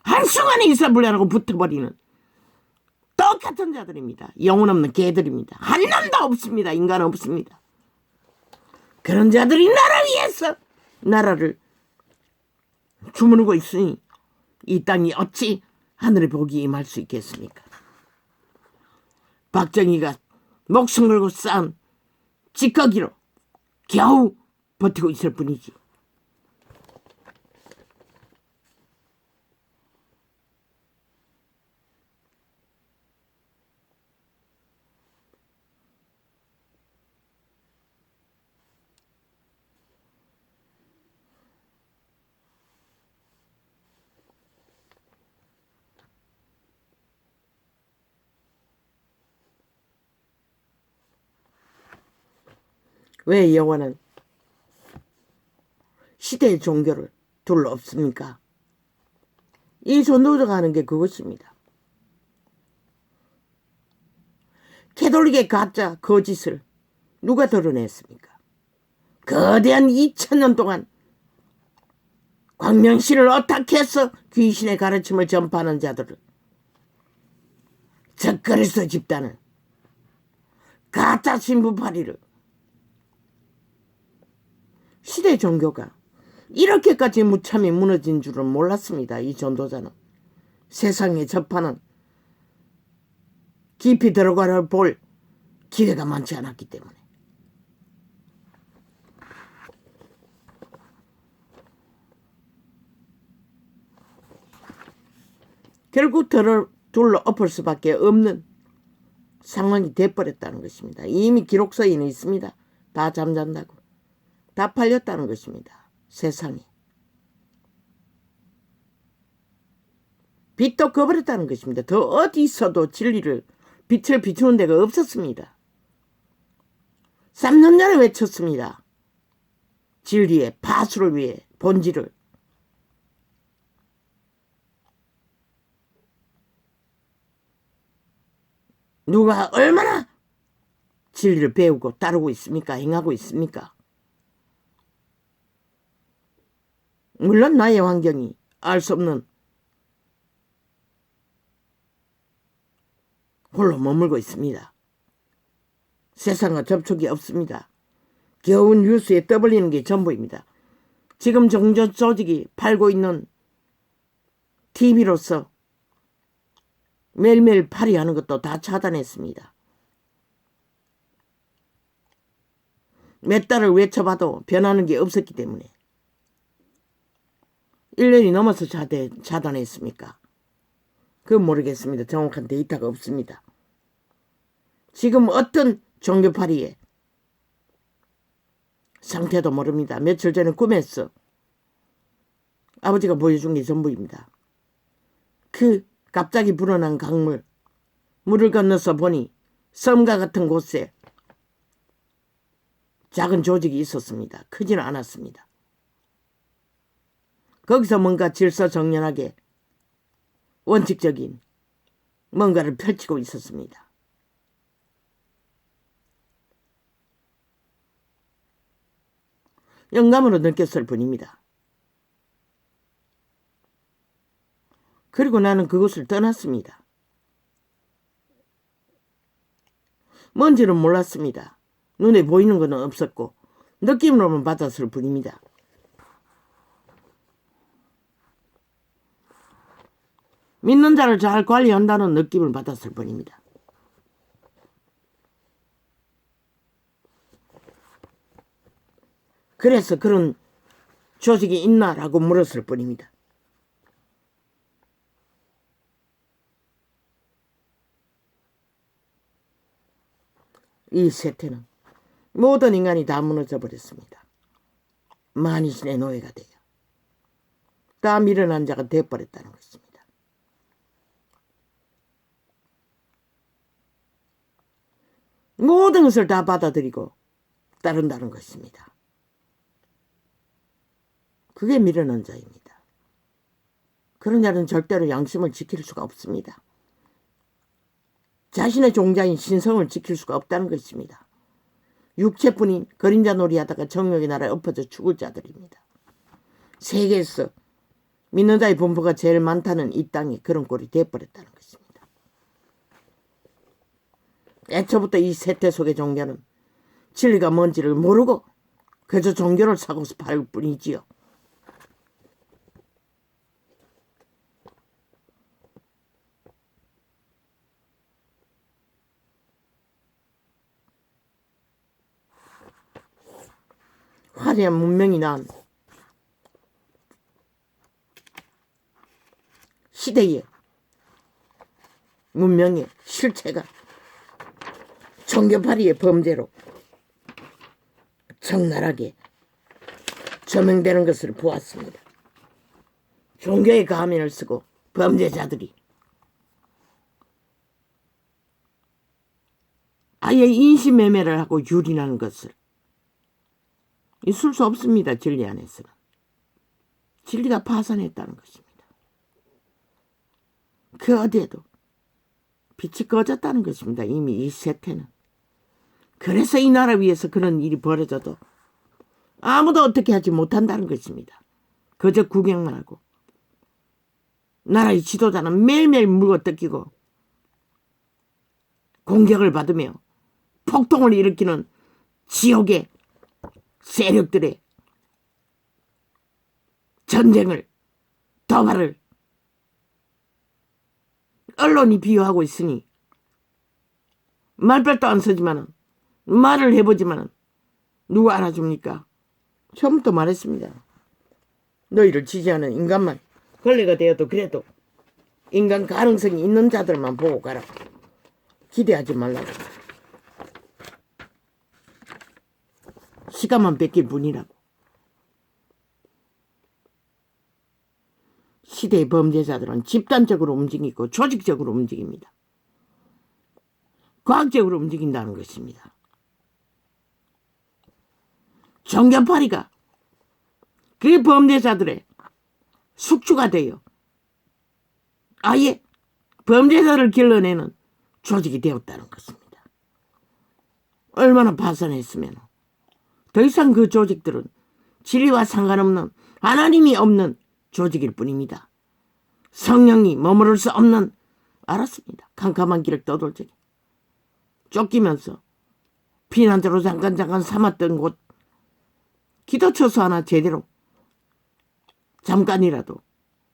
한순간에 일사불란하고 붙어버리는 똑같은 자들입니다. 영혼 없는 개들입니다. 한 놈도 없습니다. 인간 없습니다. 그런 자들이 나라 위해서 나라를 주무르고 있으니 이 땅이 어찌 하늘의 복이 임할 수 있겠습니까? 박정희가 목숨 걸고 쌓은 찌꺼기로 겨우 버티고 있을 뿐이지. 왜 여호와는 시대의 종교를 둘러 없습니까? 이 전도자가 하는 게 그것입니다. 캐톨릭의 가짜 거짓을 누가 드러냈습니까? 거대한 2000년 동안 광명신을 어떻게 해서 귀신의 가르침을 전파하는 자들을, 저 그리스도 집단을, 가짜 신부파리를, 시대 종교가 이렇게까지 무참히 무너진 줄은 몰랐습니다. 이 전도자는 세상에 접하는, 깊이 들어가 볼 기회가 많지 않았기 때문에. 결국 둘러 엎을 수밖에 없는 상황이 돼버렸다는 것입니다. 이미 기록서에는 있습니다. 다 잠잔다고. 다 팔렸다는 것입니다. 세상에. 빛도 꺼버렸다는 것입니다. 더 어디서도 진리를, 빛을 비추는 데가 없었습니다. 3년 전에 외쳤습니다. 진리의 파수를 위해 본질을. 누가 얼마나 진리를 배우고 따르고 있습니까? 행하고 있습니까? 물론 나의 환경이 알 수 없는 홀로 머물고 있습니다. 세상과 접촉이 없습니다. 겨우 뉴스에 떠벌리는 게 전부입니다. 지금 정전 조직이 팔고 있는 TV로서 매일매일 팔이하는 것도 다 차단했습니다. 몇 달을 외쳐봐도 변하는 게 없었기 때문에. 1년이 넘어서 차단했습니까? 그건 모르겠습니다. 정확한 데이터가 없습니다. 지금 어떤 종교파리의 상태도 모릅니다. 며칠 전에 꿈에서 아버지가 보여준 게 전부입니다. 그 갑자기 불어난 강물, 물을 건너서 보니 섬과 같은 곳에 작은 조직이 있었습니다. 크지는 않았습니다. 거기서 뭔가 질서정연하게 원칙적인 뭔가를 펼치고 있었습니다. 영감으로 느꼈을 뿐입니다. 그리고 나는 그곳을 떠났습니다. 뭔지는 몰랐습니다. 눈에 보이는 건 없었고 느낌으로만 받았을 뿐입니다. 믿는 자를 잘 관리한다는 느낌을 받았을 뿐입니다. 그래서 그런 조직이 있나라고 물었을 뿐입니다. 이 세태는 모든 인간이 다 무너져 버렸습니다. 만이신의 노예가 되어 다 밀어난 자가 되어버렸다는 것입니다. 모든 것을 다 받아들이고 따른다는 것입니다. 그게 밀어난 자입니다. 그런 자는 절대로 양심을 지킬 수가 없습니다. 자신의 종자인 신성을 지킬 수가 없다는 것입니다. 육체뿐인 그림자 놀이하다가 정욕의 나라에 엎어져 죽을 자들입니다. 세계에서 믿는 자의 분포가 제일 많다는 이 땅이 그런 꼴이 되어버렸다는 것입니다. 애초부터 이 세태 속의 종교는 진리가 뭔지를 모르고 그저 종교를 사고서 팔 뿐이지요. 화려한 문명이 난 시대의 문명의 실체가 종교파리의 범죄로 적나라하게 조명되는 것을 보았습니다. 종교의 가면을 쓰고 범죄자들이 아예 인신매매를 하고 유린하는 것을 있을 수 없습니다. 진리 안에서는. 진리가 파산했다는 것입니다. 그 어디에도 빛이 꺼졌다는 것입니다. 이미 이 세태는. 그래서 이 나라 위에서 그런 일이 벌어져도 아무도 어떻게 하지 못한다는 것입니다. 그저 구경만 하고 나라의 지도자는 매일매일 물고 뜯기고 공격을 받으며 폭동을 일으키는 지옥의 세력들의 전쟁을, 도발을 언론이 비유하고 있으니 말발도 안 쓰지만은 말을 해보지만은 누가 알아줍니까? 처음부터 말했습니다. 너희를 지지하는 인간만 걸레가 되어도 그래도 인간 가능성이 있는 자들만 보고 가라. 기대하지 말라고. 시간만 뺏길 뿐이라고. 시대의 범죄자들은 집단적으로 움직이고 조직적으로 움직입니다. 과학적으로 움직인다는 것입니다. 종교파리가 그 범죄자들의 숙주가 되어 아예 범죄자를 길러내는 조직이 되었다는 것입니다. 얼마나 파산했으면 더 이상 그 조직들은 진리와 상관없는 하나님이 없는 조직일 뿐입니다. 성령이 머무를 수 없는 알았습니다. 캄캄한 길을 떠돌 적에 쫓기면서 피난자로 잠깐 삼았던 곳 기도처소 하나 제대로 잠깐이라도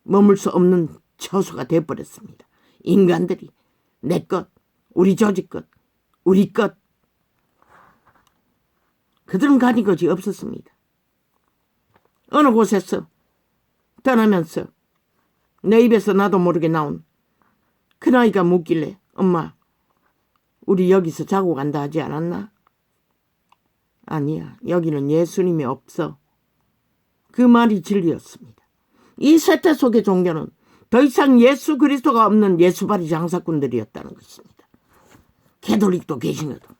머물 수 없는 처소가 되어버렸습니다. 인간들이 내 것, 우리 조직 것, 우리 것 그들은 가진 것이 없었습니다. 어느 곳에서 떠나면서 내 입에서 나도 모르게 나온 큰아이가 묻길래 엄마 우리 여기서 자고 간다 하지 않았나? 아니야, 여기는 예수님이 없어. 그 말이 진리였습니다. 이 세태 속의 종교는 더 이상 예수 그리스도가 없는 예수바리 장사꾼들이었다는 것입니다. 캐톨릭도 계시거든.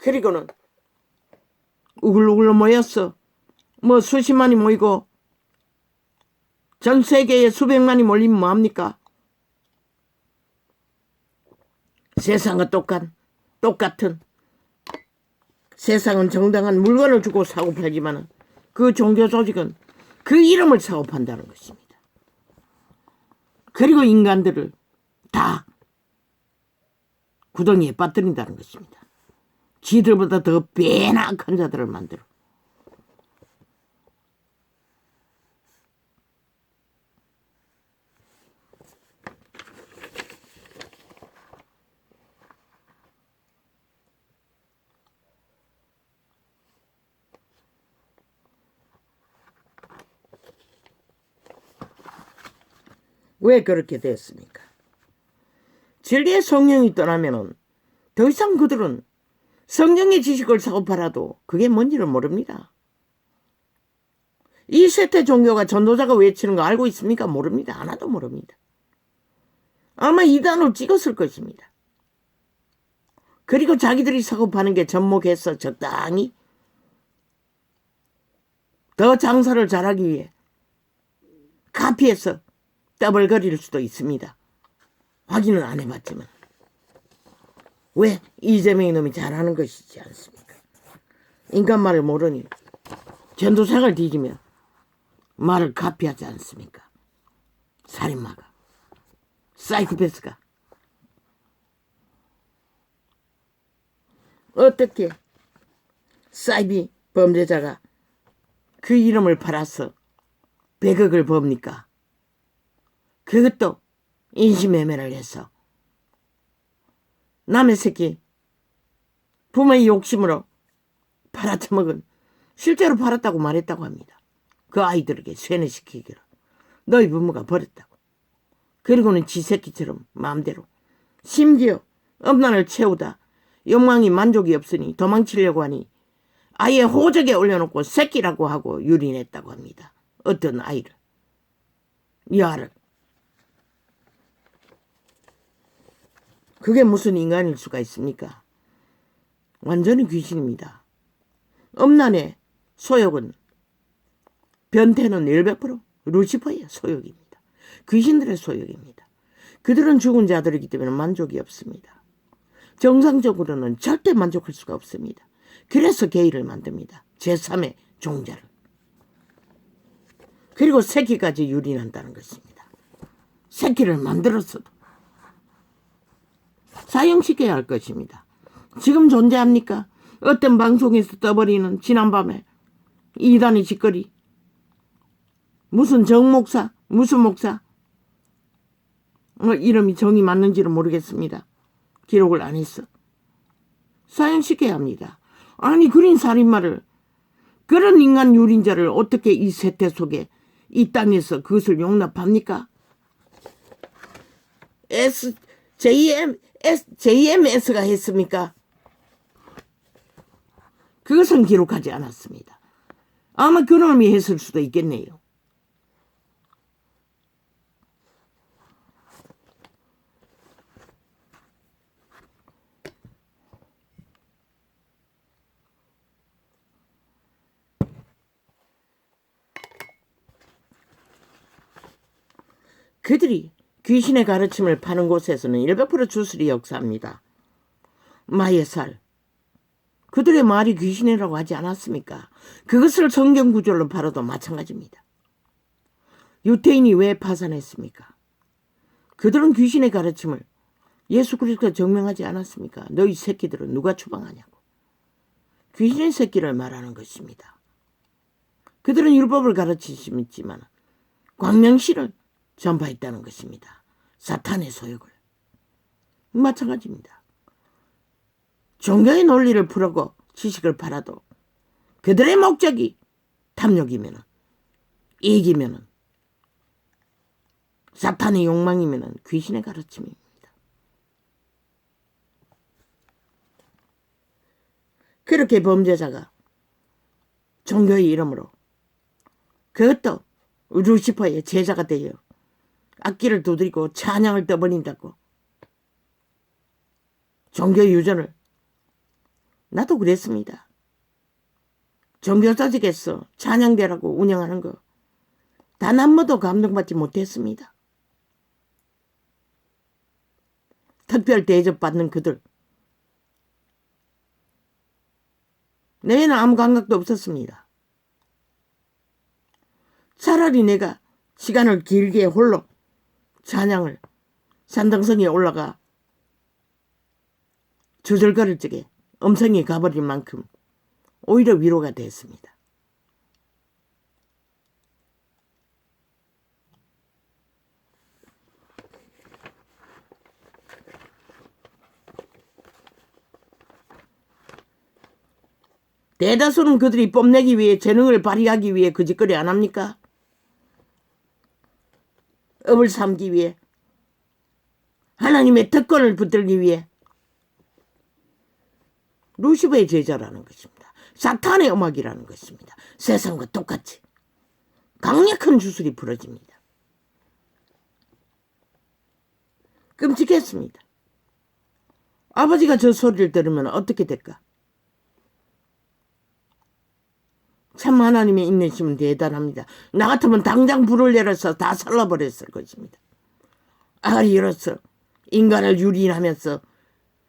그리고는 우글우글 모였어. 뭐 수십만이 모이고 전 세계에 수백만이 몰리면 뭐합니까? 세상과 똑같은 세상은 정당한 물건을 주고 사고 팔지만 그 종교 조직은 그 이름을 사고 판다는 것입니다. 그리고 인간들을 다 구덩이에 빠뜨린다는 것입니다. 지들보다 더 배나 악한 자들을 만들어. 왜 그렇게 됐습니까? 진리의 성령이 떠나면은 더 이상 그들은 성경의 지식을 사고 팔아도 그게 뭔지를 모릅니다. 이 세대 종교가 전도자가 외치는 거 알고 있습니까? 모릅니다. 하나도 모릅니다. 아마 이단으로 찍었을 것입니다. 그리고 자기들이 사고 파는 게 접목해서 적당히 더 장사를 잘하기 위해 카피해서 떠벌거릴 수도 있습니다. 확인은 안 해봤지만. 왜? 이재명이 놈이 잘하는 것이지 않습니까? 인간 말을 모르니 전도사를 뒤지며 말을 카피하지 않습니까? 살인마가, 사이코패스가. 어떻게 사이비 범죄자가 그 이름을 팔아서 100억을 법니까? 그것도 인신매매를 해서 남의 새끼 부모의 욕심으로 팔아쳐먹은, 실제로 팔았다고 말했다고 합니다. 그 아이들에게 세뇌시키기로 너희 부모가 버렸다고. 그리고는 지 새끼처럼 마음대로, 심지어 엄난을 채우다 욕망이 만족이 없으니 도망치려고 하니 아예 호적에 올려놓고 새끼라고 하고 유린했다고 합니다. 어떤 아이를, 야를. 그게 무슨 인간일 수가 있습니까? 완전히 귀신입니다. 엄난의 소욕은, 변태는 100% 루시퍼의 소욕입니다. 귀신들의 소욕입니다. 그들은 죽은 자들이기 때문에 만족이 없습니다. 정상적으로는 절대 만족할 수가 없습니다. 그래서 게이를 만듭니다. 제3의 종자를. 그리고 새끼까지 유린한다는 것입니다. 새끼를 만들었어도 사형시켜야 할 것입니다. 지금 존재합니까? 어떤 방송에서 떠버리는 지난밤에 이단의 짓거리, 무슨 정목사, 무슨 목사, 이름이 정이 맞는지는 모르겠습니다. 기록을 안 했어. 사형시켜야 합니다. 아니, 그린 살인마를, 그런 인간 유린자를 어떻게 이 세태 속에, 이 땅에서 그것을 용납합니까? JMS가 했습니까? 그것은 기록하지 않았습니다. 아마 그놈이 했을 수도 있겠네요. 그들이 귀신의 가르침을 파는 곳에서는 100% 주술이 역사합니다. 마예살. 그들의 말이 귀신이라고 하지 않았습니까? 그것을 성경 구절로 팔아도 마찬가지입니다. 유태인이 왜 파산했습니까? 그들은 귀신의 가르침을 예수 그리스도가 증명하지 않았습니까? 너희 새끼들은 누가 추방하냐고. 귀신의 새끼를 말하는 것입니다. 그들은 율법을 가르치지만 광명시를 전파했다는 것입니다. 사탄의 소욕을. 마찬가지입니다. 종교의 논리를 풀고 지식을 팔아도 그들의 목적이 탐욕이면은, 이익이면은, 사탄의 욕망이면은 귀신의 가르침입니다. 그렇게 범죄자가 종교의 이름으로, 그것도 루시퍼의 제자가 되어 악기를 두드리고 찬양을 떠버린다고. 종교 유전을. 나도 그랬습니다. 종교조직에서 찬양대라고 운영하는 거 단 한 번도 감동받지 못했습니다. 특별 대접받는 그들. 내에는 아무 감각도 없었습니다. 차라리 내가 시간을 길게 홀로 찬양을 산등성에 올라가 주절거릴 적에 음성이 가버릴 만큼 오히려 위로가 됐습니다. 대다수는 그들이 뽐내기 위해, 재능을 발휘하기 위해 그 짓거리 안 합니까? 업을 삼기 위해, 하나님의 특권을 붙들기 위해 루시퍼의 제자라는 것입니다. 사탄의 음악이라는 것입니다. 세상과 똑같이 강력한 주술이 부러집니다. 끔찍했습니다. 아버지가 저 소리를 들으면 어떻게 될까? 참 하나님의 인내심은 대단합니다. 나 같으면 당장 불을 내려서 다 살라버렸을 것입니다. 아리로서 인간을 유린하면서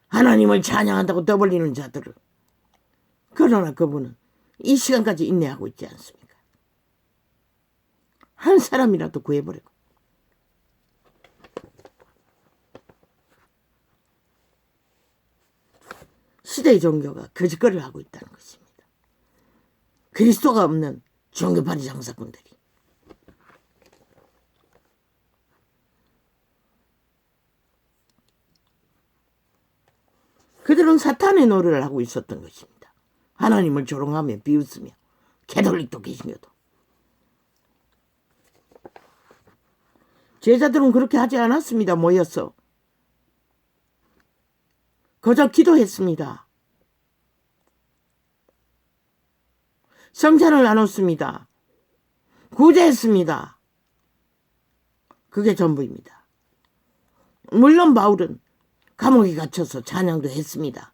하나님을 찬양한다고 떠벌리는 자들을. 그러나 그분은 이 시간까지 인내하고 있지 않습니까? 한 사람이라도 구해버리고. 시대의 종교가 거짓거리를 하고 있다는 것입니다. 그리스도가 없는 종교파리 장사꾼들이. 그들은 사탄의 노래를 하고 있었던 것입니다. 하나님을 조롱하며 비웃으며 캐톨릭도 계시며도. 제자들은 그렇게 하지 않았습니다. 모여서 그저 기도했습니다. 성찬을 나눴습니다. 구제했습니다. 그게 전부입니다. 물론 바울은 감옥에 갇혀서 찬양도 했습니다.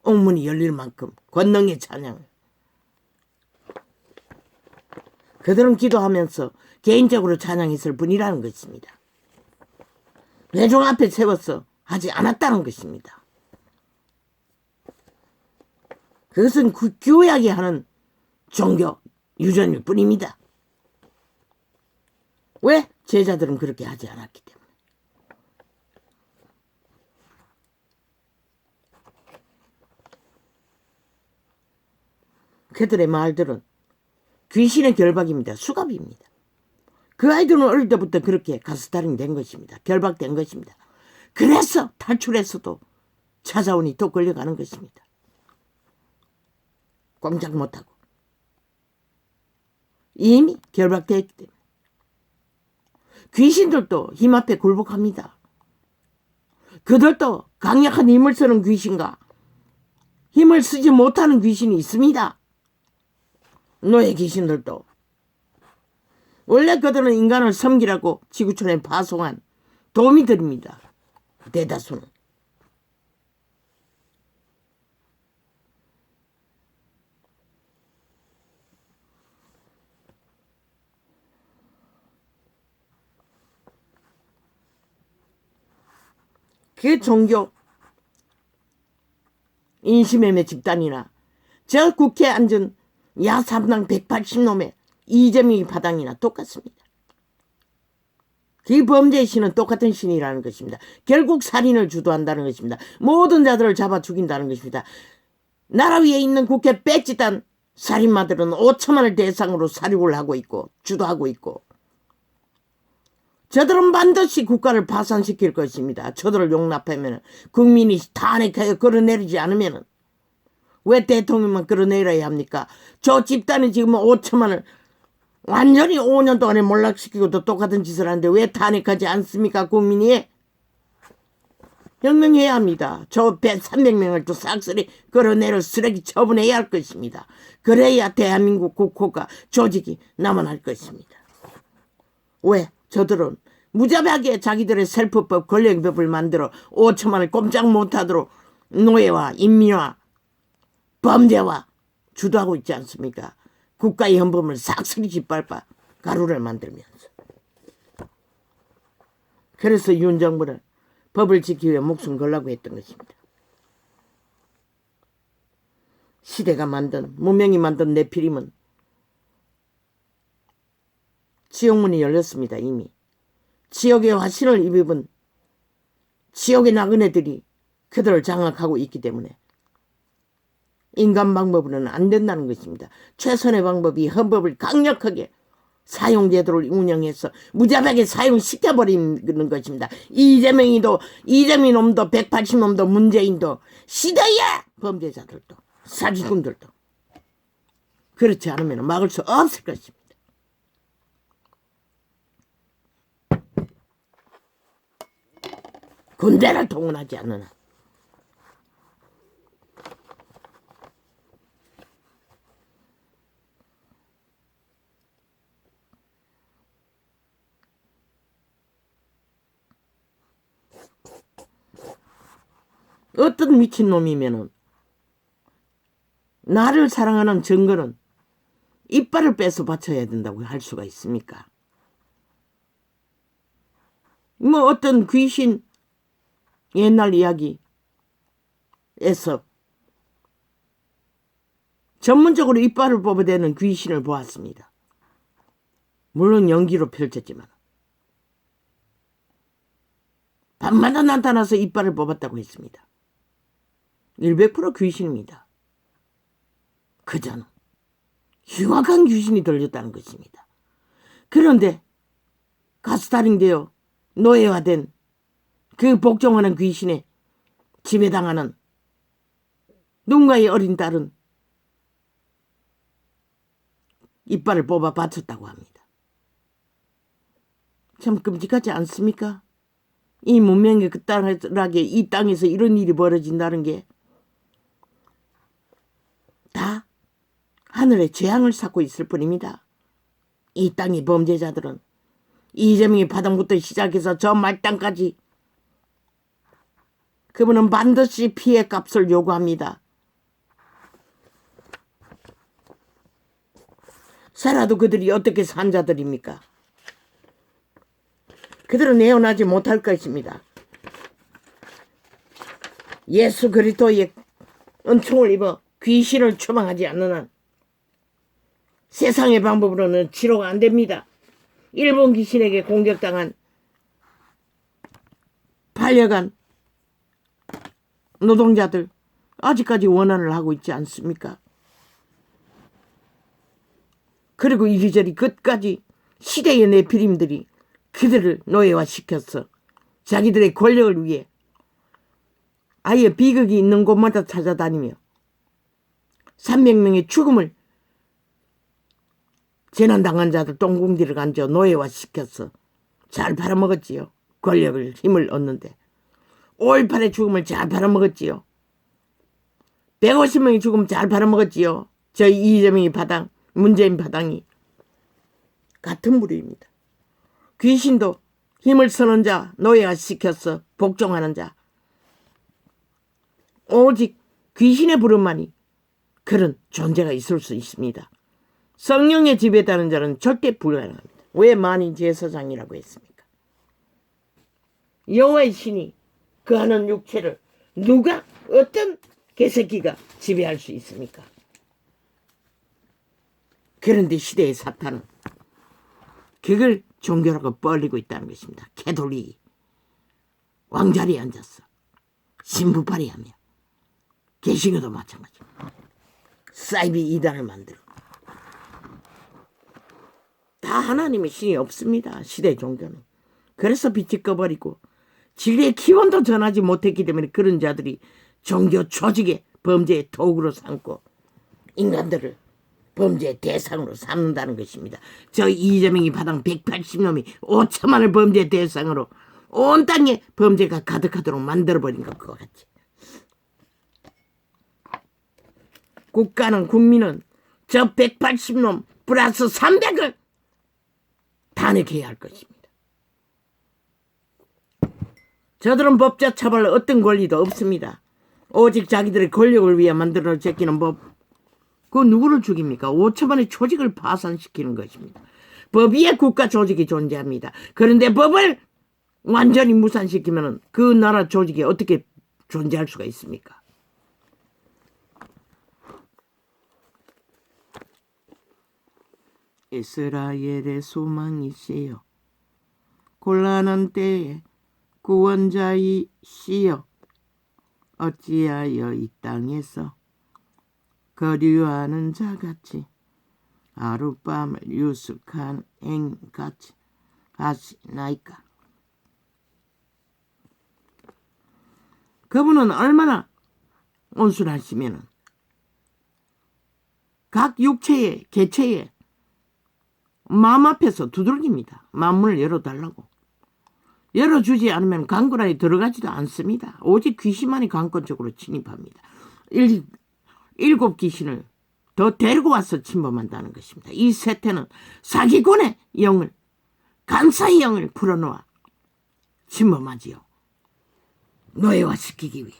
옥문이 열릴 만큼 권능의 찬양을. 그들은 기도하면서 개인적으로 찬양했을 뿐이라는 것입니다. 회중 앞에 세워서 하지 않았다는 것입니다. 그것은 교약이 하는 종교 유전일 뿐입니다. 왜? 제자들은 그렇게 하지 않았기 때문에. 그들의 말들은 귀신의 결박입니다. 수갑입니다. 그 아이들은 어릴 때부터 그렇게 가스타링 된 것입니다. 결박된 것입니다. 그래서 탈출해서도 찾아오니 또 걸려가는 것입니다. 꼼짝 못하고. 이미 결박되어 있기 때문에. 귀신들도 힘 앞에 굴복합니다. 그들도 강력한 힘을 쓰는 귀신과 힘을 쓰지 못하는 귀신이 있습니다. 노예 귀신들도. 원래 그들은 인간을 섬기라고 지구촌에 파송한 도미들입니다. 대다수는. 그 종교 인신매매 집단이나 저 국회에 앉은 야삼당 180놈의 이재명이 파당이나 똑같습니다. 그 범죄의 신은 똑같은 신이라는 것입니다. 결국 살인을 주도한다는 것입니다. 모든 자들을 잡아 죽인다는 것입니다. 나라 위에 있는 국회 배지단 살인마들은 5천만을 대상으로 사륙을 하고 있고 주도하고 있고, 저들은 반드시 국가를 파산시킬 것입니다. 저들을 용납하면, 국민이 탄핵하여 끌어내리지 않으면 왜 대통령만 끌어내려야 합니까? 저 집단이 지금 5천만을 완전히 5년 동안에 몰락시키고도 똑같은 짓을 하는데 왜 탄핵하지 않습니까? 국민이 혁명해야 합니다. 저 300명을 또 싹쓸이 끌어내려 쓰레기 처분해야 할 것입니다. 그래야 대한민국 국호가 조직이 남아날 것입니다. 왜? 저들은 무자비하게 자기들의 셀프법 권력법을 만들어 5천만을 꼼짝 못하도록 노예와 인민화 범죄와 주도하고 있지 않습니까? 국가의 헌법을 싹쓸이 짓밟아 가루를 만들면서. 그래서 윤 정부는 법을 지키기 위해 목숨 걸라고 했던 것입니다. 시대가 만든, 문명이 만든 네피림은 지옥문이 열렸습니다. 이미. 지옥의 화신을 입은 지옥의 나그네들이 그들을 장악하고 있기 때문에 인간 방법으로는 안 된다는 것입니다. 최선의 방법이 헌법을 강력하게 사용제도를 운영해서 무자비하게 사용시켜버리는 것입니다. 이재명 놈도 180놈도 문재인도 시대의 범죄자들도 사기꾼들도 그렇지 않으면 막을 수 없을 것입니다. 군대를 동원하지 않는 한 어떤 미친놈이면은 나를 사랑하는 증거는 이빨을 빼서 바쳐야 된다고 할 수가 있습니까? 뭐 어떤 귀신 옛날 이야기에서 전문적으로 이빨을 뽑아대는 귀신을 보았습니다. 물론 연기로 펼쳤지만 밤마다 나타나서 이빨을 뽑았다고 했습니다. 100% 귀신입니다. 그저는 흉악한 귀신이 들렸다는 것입니다. 그런데 가스타링되어 노예화된 그 복종하는 귀신에 지배당하는 누군가의 어린 딸은 이빨을 뽑아 바쳤다고 합니다. 참 끔찍하지 않습니까? 이 문명의 끝자락에 이 땅에서 이런 일이 벌어진다는 게 다 하늘의 재앙을 쌓고 있을 뿐입니다. 이 땅의 범죄자들은 이재명의 파당부터 시작해서 저 말단까지 그분은 반드시 피해 값을 요구합니다. 살아도 그들이 어떻게 산 자들입니까? 그들은 내어나지 못할 것입니다. 예수 그리스도의 은총을 입어 귀신을 추방하지 않는 한 세상의 방법으로는 치료가 안 됩니다. 일본 귀신에게 공격당한 반려간 노동자들 아직까지 원한을 하고 있지 않습니까? 그리고 이리저리 끝까지 시대의 네피림들이 그들을 노예화시켜서 자기들의 권력을 위해 아예 비극이 있는 곳마다 찾아다니며 300명의 죽음을 재난당한 자들 똥궁디를 간저 노예화시켜서 잘 팔아먹었지요. 권력을 힘을 얻는데 5.18의 죽음을 잘 팔아먹었지요. 150명의 죽음 잘 팔아먹었지요. 저희 이재명이 파당, 문재인 파당이 같은 부류입니다. 귀신도 힘을 쓰는 자, 노예화시켜서 복종하는 자, 오직 귀신의 부름만이 그런 존재가 있을 수 있습니다. 성령의 지배다는 자는 절대 불가능합니다. 왜 만인 제사장이라고 했습니까? 여호와의 신이 그하는 육체를 누가 어떤 개새끼가 지배할 수 있습니까? 그런데 시대의 사탄은 그걸 종교라고 뻘리고 있다는 것입니다. 캐톨릭이 왕자리에 앉았어. 신부팔이하며 개신교도 마찬가지입니다. 사이비 이단을 만들어. 다 하나님의 신이 없습니다. 시대 종교는. 그래서 빛이 꺼버리고 진리의 기원도 전하지 못했기 때문에 그런 자들이 종교 조직의 범죄의 도구로 삼고 인간들을 범죄의 대상으로 삼는다는 것입니다. 저 이재명이 파당 180놈이 5천만을 범죄의 대상으로 온 땅에 범죄가 가득하도록 만들어버린 것과 같이 국가는 국민은 저 180놈 플러스 300을 탄핵해야 할 것입니다. 저들은 법자 처벌 어떤 권리도 없습니다. 오직 자기들의 권력을 위해 만들어 제끼는 법. 그 누구를 죽입니까? 5천만의 조직을 파산시키는 것입니다. 법 위에 국가 조직이 존재합니다. 그런데 법을 완전히 무산시키면 그 나라 조직이 어떻게 존재할 수가 있습니까? 이스라엘의 소망이시여 곤란한 때에 구원자이시여 어찌하여 이 땅에서 거류하는 자같이 하룻밤을 유숙한 행같이 하시나이까. 그분은 얼마나 온순하시면은 각 육체의 개체의 마음 앞에서 두들깁니다. 마음문을 열어달라고. 열어주지 않으면 강권 안에 들어가지도 않습니다. 오직 귀신만이 강권적으로 침입합니다. 일곱 귀신을 더 데리고 와서 침범한다는 것입니다. 이 세태는 사기꾼의 영을, 간사의 영을 풀어놓아 침범하지요. 노예화시키기 위해.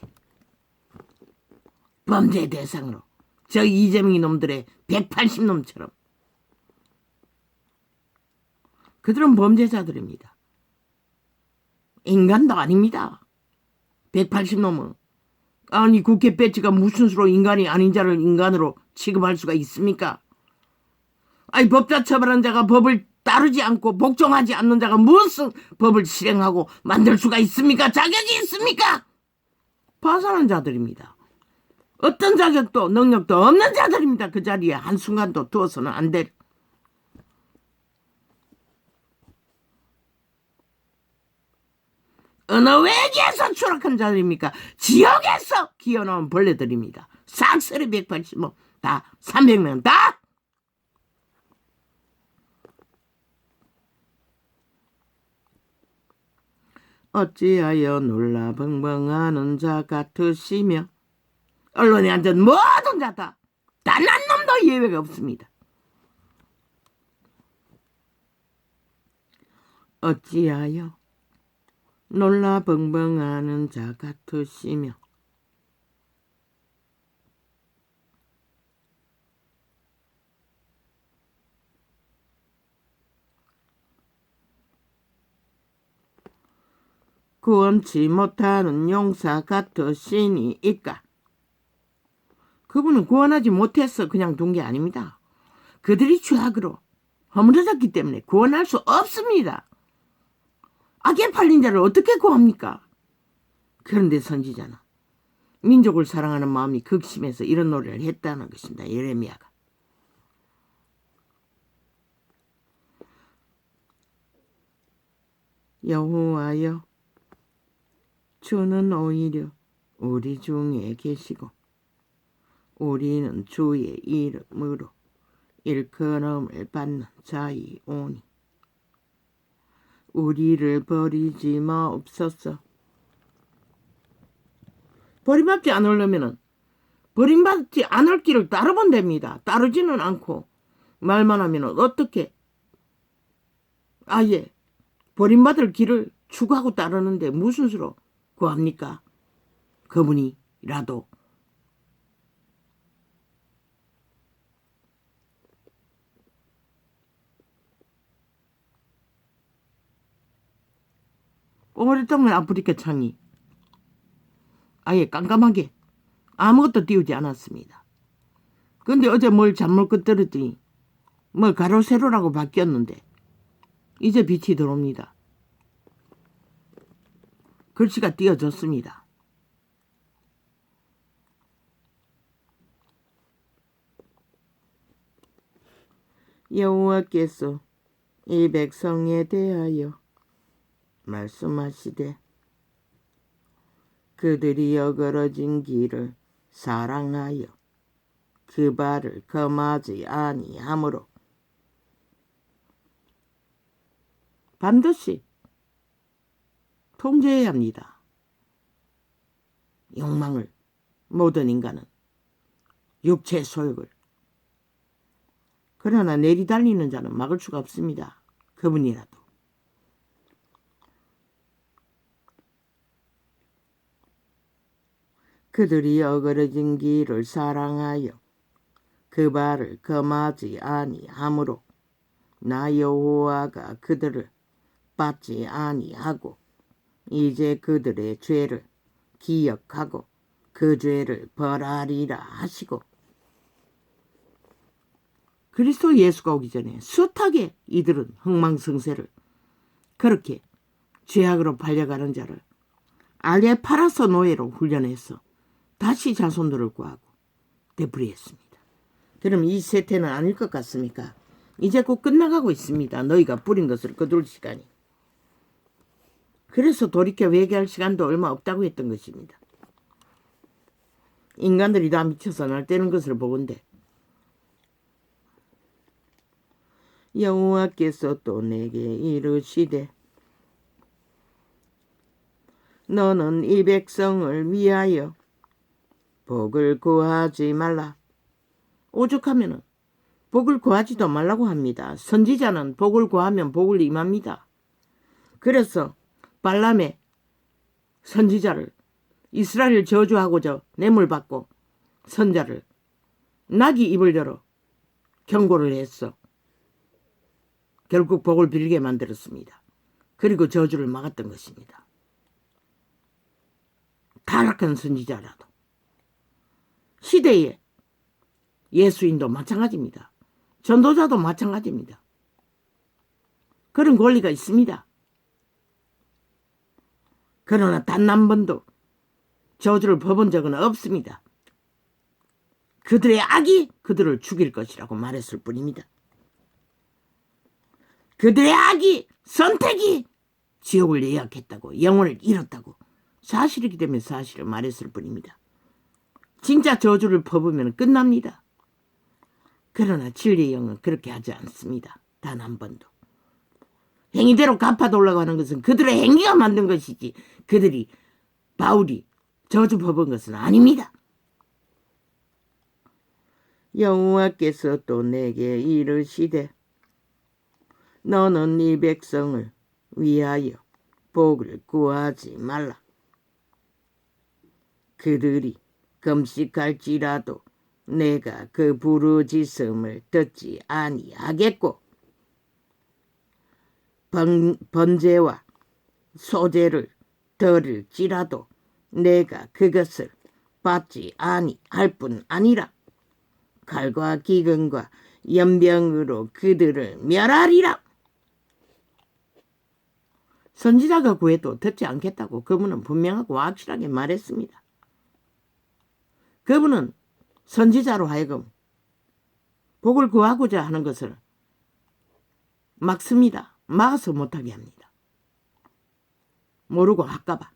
범죄 대상으로. 저 이재명이 놈들의 180놈처럼. 그들은 범죄자들입니다. 인간도 아닙니다. 180놈은. 아니 국회 배지가 무슨 수로 인간이 아닌 자를 인간으로 취급할 수가 있습니까? 아니 법자 처벌한 자가 법을 따르지 않고 복종하지 않는 자가 무슨 법을 실행하고 만들 수가 있습니까? 자격이 있습니까? 파산한 자들입니다. 어떤 자격도 능력도 없는 자들입니다. 그 자리에 한순간도 두어서는 안 될. 어느 외계에서 추락한 자들입니까? 지옥에서 기어나온 벌레들입니다. 싹쓸이 180명 다 300명 다. 어찌하여 놀라 벙벙하는 자 같으시며. 언론에 앉은 모든 자다. 단 한 놈도 예외가 없습니다. 어찌하여 놀라 벙벙하는 자 같으시며. 구원치 못하는 용사 같으시니이까. 그분은 구원하지 못해서 그냥 둔 게 아닙니다. 그들이 죄악으로 허물어졌기 때문에 구원할 수 없습니다. 악에 팔린 자를 어떻게 구합니까? 그런데 선지자는 민족을 사랑하는 마음이 극심해서 이런 노래를 했다는 것입니다. 예레미야가. 여호와여, 주는 오히려 우리 중에 계시고 우리는 주의 이름으로 일컬음을 받는 자이오니 우리를 버리지 마옵소서. 버림받지 않으려면 버림받지 않을 길을 따르면 됩니다. 따르지는 않고 말만 하면 어떻게 아예 버림받을 길을 추구하고 따르는데 무슨 수로 구합니까? 그분이라도. 오랫동안 아프리카 창이 아예 깜깜하게 아무것도 띄우지 않았습니다. 근데 어제 뭘 잘못 끄뜨렸더니 뭐 가로 세로라고 바뀌었는데 이제 빛이 들어옵니다. 글씨가 띄어졌습니다. 여호와께서 이 백성에 대하여 말씀하시되 그들이 어그러진 길을 사랑하여 그 발을 금하지 아니하므로 반드시 통제해야 합니다. 욕망을, 모든 인간은 육체의 소욕을. 그러나 내리달리는 자는 막을 수가 없습니다. 그분이라도. 그들이 어그러진 길을 사랑하여 그 발을 금하지 아니하므로 나 여호와가 그들을 받지 아니하고 이제 그들의 죄를 기억하고 그 죄를 벌하리라 하시고. 그리스도 예수가 오기 전에 숱하게 이들은 흥망성쇠를 그렇게 죄악으로 팔려가는 자를 알에 팔아서 노예로 훈련해서 다시 자손들을 구하고 되풀이했습니다. 그럼 이 세태는 아닐 것 같습니까? 이제 곧 끝나가고 있습니다. 너희가 뿌린 것을 거둘 시간이. 그래서 돌이켜 회개할 시간도 얼마 없다고 했던 것입니다. 인간들이 다 미쳐서 날뛰는 것을 보건대 여호와께서 또 내게 이르시되 너는 이 백성을 위하여 복을 구하지 말라. 오죽하면은 복을 구하지도 말라고 합니다. 선지자는 복을 구하면 복을 임합니다. 그래서 발람의 선지자를 이스라엘을 저주하고자 뇌물받고 선자를 낙이 입을 열어 경고를 했어. 결국 복을 빌게 만들었습니다. 그리고 저주를 막았던 것입니다. 타락한 선지자라도. 시대에 예수인도 마찬가지입니다. 전도자도 마찬가지입니다. 그런 권리가 있습니다. 그러나 단 한 번도 저주를 퍼본 적은 없습니다. 그들의 악이 그들을 죽일 것이라고 말했을 뿐입니다. 그들의 악이, 선택이 지옥을 예약했다고, 영혼을 잃었다고 사실이기 때문에 사실을 말했을 뿐입니다. 진짜 저주를 퍼부면 끝납니다. 그러나 진리의 영은 그렇게 하지 않습니다. 단 한 번도. 행위대로 갚아달라고 하는 것은 그들의 행위가 만든 것이지 그들이 바울이 저주 퍼본 것은 아닙니다. 여호와께서 또 내게 이르시되 너는 이 백성을 위하여 복을 구하지 말라. 그들이 금식할지라도 내가 그 부르짖음을 듣지 아니하겠고 번제와 소제를 들을지라도 내가 그것을 받지 아니할 뿐 아니라 칼과 기근과 연병으로 그들을 멸하리라. 선지자가 구해도 듣지 않겠다고 그분은 분명하고 확실하게 말했습니다. 그분은 선지자로 하여금 복을 구하고자 하는 것을 막습니다. 막아서 못하게 합니다. 모르고 할까봐.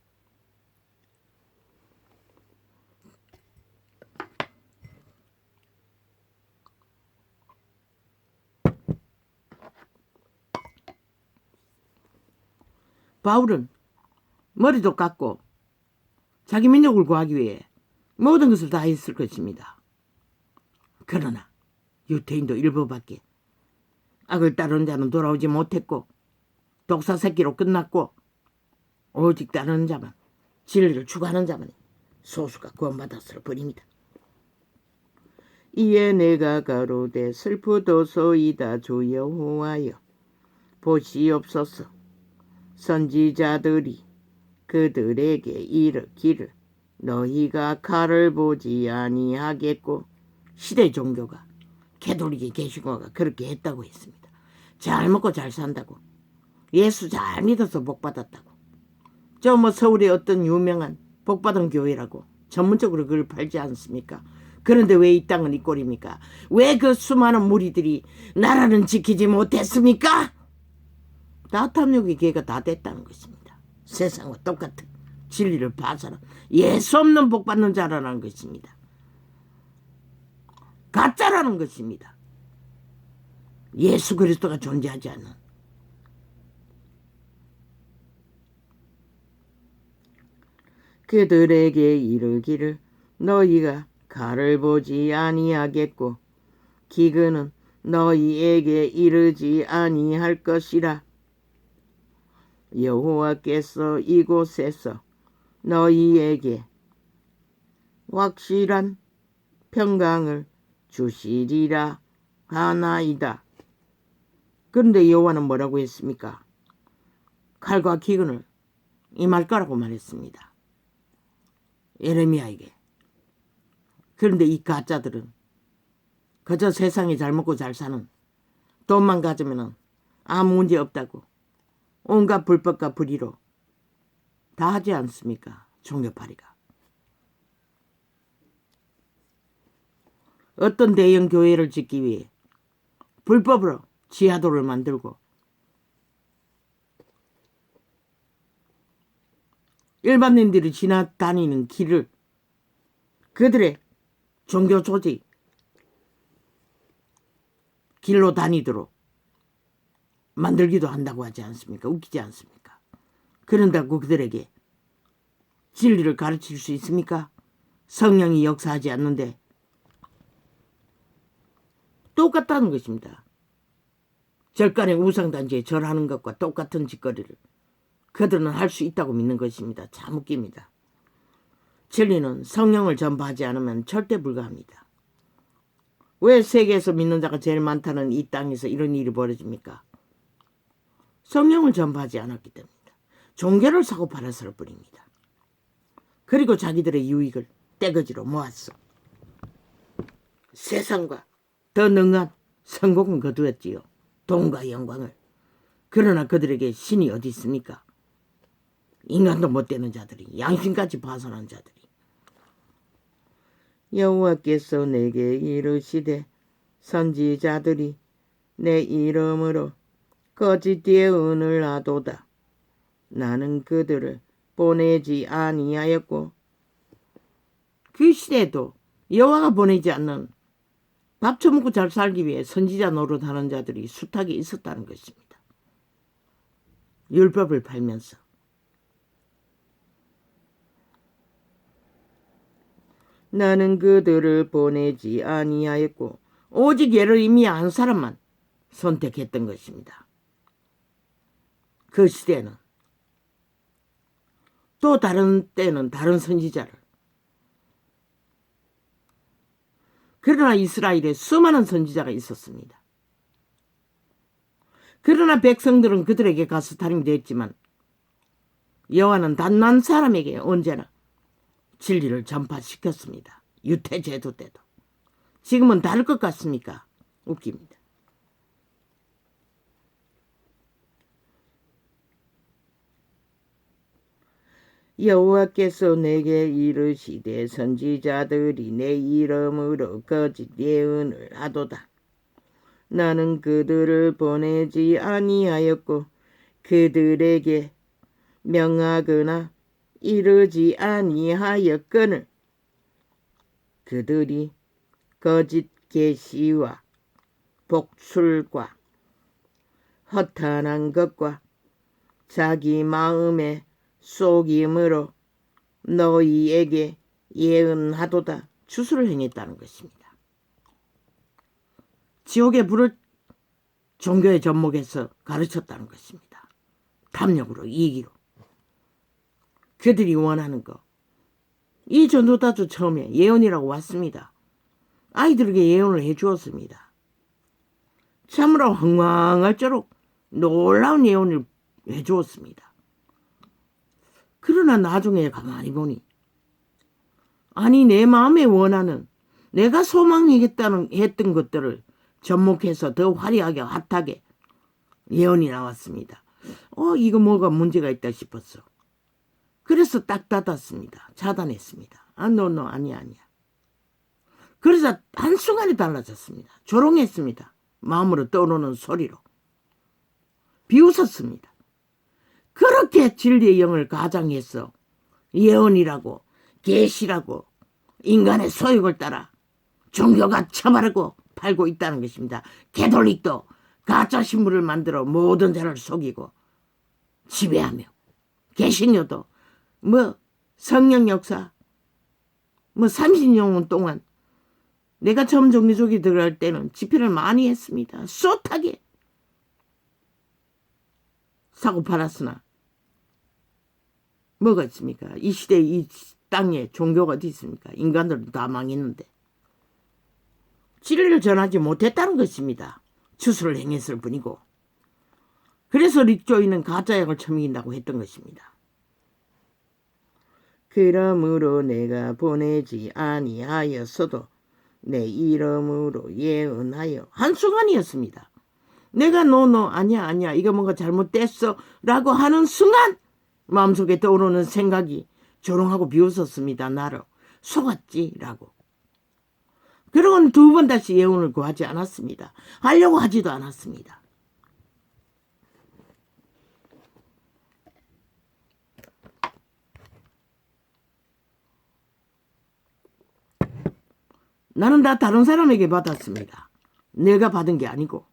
바울은 머리도 깎고 자기 민족을 구하기 위해 모든 것을 다 했을 것입니다. 그러나 유태인도 일부밖에 악을 따르는 자는 돌아오지 못했고 독사 새끼로 끝났고 오직 따르는 자만, 진리를 추구하는 자만 소수가 구원받았을 뿐입니다. 이에 내가 가로되 슬프도소이다 주 여호와여 보시옵소서. 선지자들이 그들에게 이르기를 너희가 칼을 보지 아니하겠고, 시대 종교가 캐톨릭이 개신교가 그렇게 했다고 했습니다. 잘 먹고 잘 산다고, 예수 잘 믿어서 복 받았다고, 저 뭐 서울의 어떤 유명한 복 받은 교회라고 전문적으로 그걸 팔지 않습니까? 그런데 왜 이 땅은 이 꼴입니까? 왜 그 수많은 무리들이 나라는 지키지 못했습니까? 다 탐욕의 기회가 다 됐다는 것입니다. 세상과 똑같은 진리를 봐서는 예수 없는 복 받는 자라는 것입니다. 가짜라는 것입니다. 예수 그리스도가 존재하지 않는. 그들에게 이르기를 너희가 칼을 보지 아니하겠고 기근은 너희에게 이르지 아니할 것이라. 여호와께서 이곳에서 너희에게 확실한 평강을 주시리라 하나이다. 그런데 여호와는 뭐라고 했습니까? 칼과 기근을 임할 거라고 말했습니다. 예레미야에게. 그런데 이 가짜들은 그저 세상에 잘 먹고 잘 사는, 돈만 가지면 아무 문제 없다고 온갖 불법과 불의로 다 하지 않습니까? 종교파리가. 어떤 대형 교회를 짓기 위해 불법으로 지하도를 만들고 일반인들이 지나다니는 길을 그들의 종교 조직 길로 다니도록 만들기도 한다고 하지 않습니까? 웃기지 않습니까? 그런다고 그들에게 진리를 가르칠 수 있습니까? 성령이 역사하지 않는데. 똑같다는 것입니다. 절간의 우상단지에 절하는 것과 똑같은 짓거리를 그들은 할 수 있다고 믿는 것입니다. 참 웃깁니다. 진리는 성령을 전파하지 않으면 절대 불가합니다. 왜 세계에서 믿는 자가 제일 많다는 이 땅에서 이런 일이 벌어집니까? 성령을 전파하지 않았기 때문입니다. 종교를 사고 팔았을 뿐입니다. 그리고 자기들의 유익을 떼거지로 모았어. 세상과 더 능한 성공은 거두었지요. 돈과 영광을. 그러나 그들에게 신이 어디 있습니까? 인간도 못 되는 자들이, 양심까지 파손한 자들이. 여호와께서 내게 이르시되 선지자들이 내 이름으로 거짓 예언을 하도다. 나는 그들을 보내지 아니하였고. 그 시대에도 여호와가 보내지 않는 밥 처먹고 잘 살기 위해 선지자 노릇하는 자들이 숱하게 있었다는 것입니다. 율법을 팔면서. 나는 그들을 보내지 아니하였고 오직 얘를 이미 한 사람만 선택했던 것입니다. 그 시대는 또 다른 때는 다른 선지자를. 그러나 이스라엘에 수많은 선지자가 있었습니다. 그러나 백성들은 그들에게 가스타림이 됐지만 여호와는 단 한 사람에게 언제나 진리를 전파시켰습니다. 유태제도 때도. 지금은 다를 것 같습니까? 웃깁니다. 여호와께서 내게 이르시되 선지자들이 내 이름으로 거짓 예언을 하도다. 나는 그들을 보내지 아니하였고 그들에게 명하거나 이르지 아니하였거늘 그들이 거짓 계시와 복술과 허탄한 것과 자기 마음의 속임으로 너희에게 예언하도다. 추수를 행했다는 것입니다. 지옥의 불을 종교의 접목에서 가르쳤다는 것입니다. 탐욕으로, 이기로. 그들이 원하는 거. 이 전도다주 처음에 예언이라고 왔습니다. 아이들에게 예언을 해주었습니다. 참으로 황망할수록 놀라운 예언을 해주었습니다. 그러나 나중에 가만히 보니 아니 내 마음에 원하는 내가 소망하겠다는 했던 것들을 접목해서 더 화려하게 핫하게 예언이 나왔습니다. 이거 뭐가 문제가 있다 싶었어. 그래서 딱 닫았습니다. 차단했습니다. 아니야. 그래서 한순간에 달라졌습니다. 조롱했습니다. 마음으로 떠오르는 소리로. 비웃었습니다. 그렇게 진리의 영을 가장해서 예언이라고 계시라고 인간의 소욕을 따라 종교가 처바르고 팔고 있다는 것입니다. 개톨릭도 가짜 신부를 만들어 모든 자를 속이고 지배하며 개신교도 성령 역사 30년 동안 내가 처음 종교조기 들어갈 때는 집회를 많이 했습니다. 쏟하게 사고 팔았으나 뭐가 있습니까? 이 시대에 이 땅에 종교가 어디 있습니까? 인간들도 다 망했는데 진리를 전하지 못했다는 것입니다. 추수를 행했을 뿐이고. 그래서 릭조이는 가짜약을 처먹인다고 했던 것입니다. 그러므로 내가 보내지 아니하였어도 내 이름으로 예언하여. 한순간이었습니다. 내가 너 아니야 이거 뭔가 잘못됐어 라고 하는 순간 마음속에 떠오르는 생각이 조롱하고 비웃었습니다. 나를 속았지 라고. 그러고는 두 번 다시 예언을 구하지 않았습니다. 하려고 하지도 않았습니다. 나는 다 다른 사람에게 받았습니다. 내가 받은 게 아니고.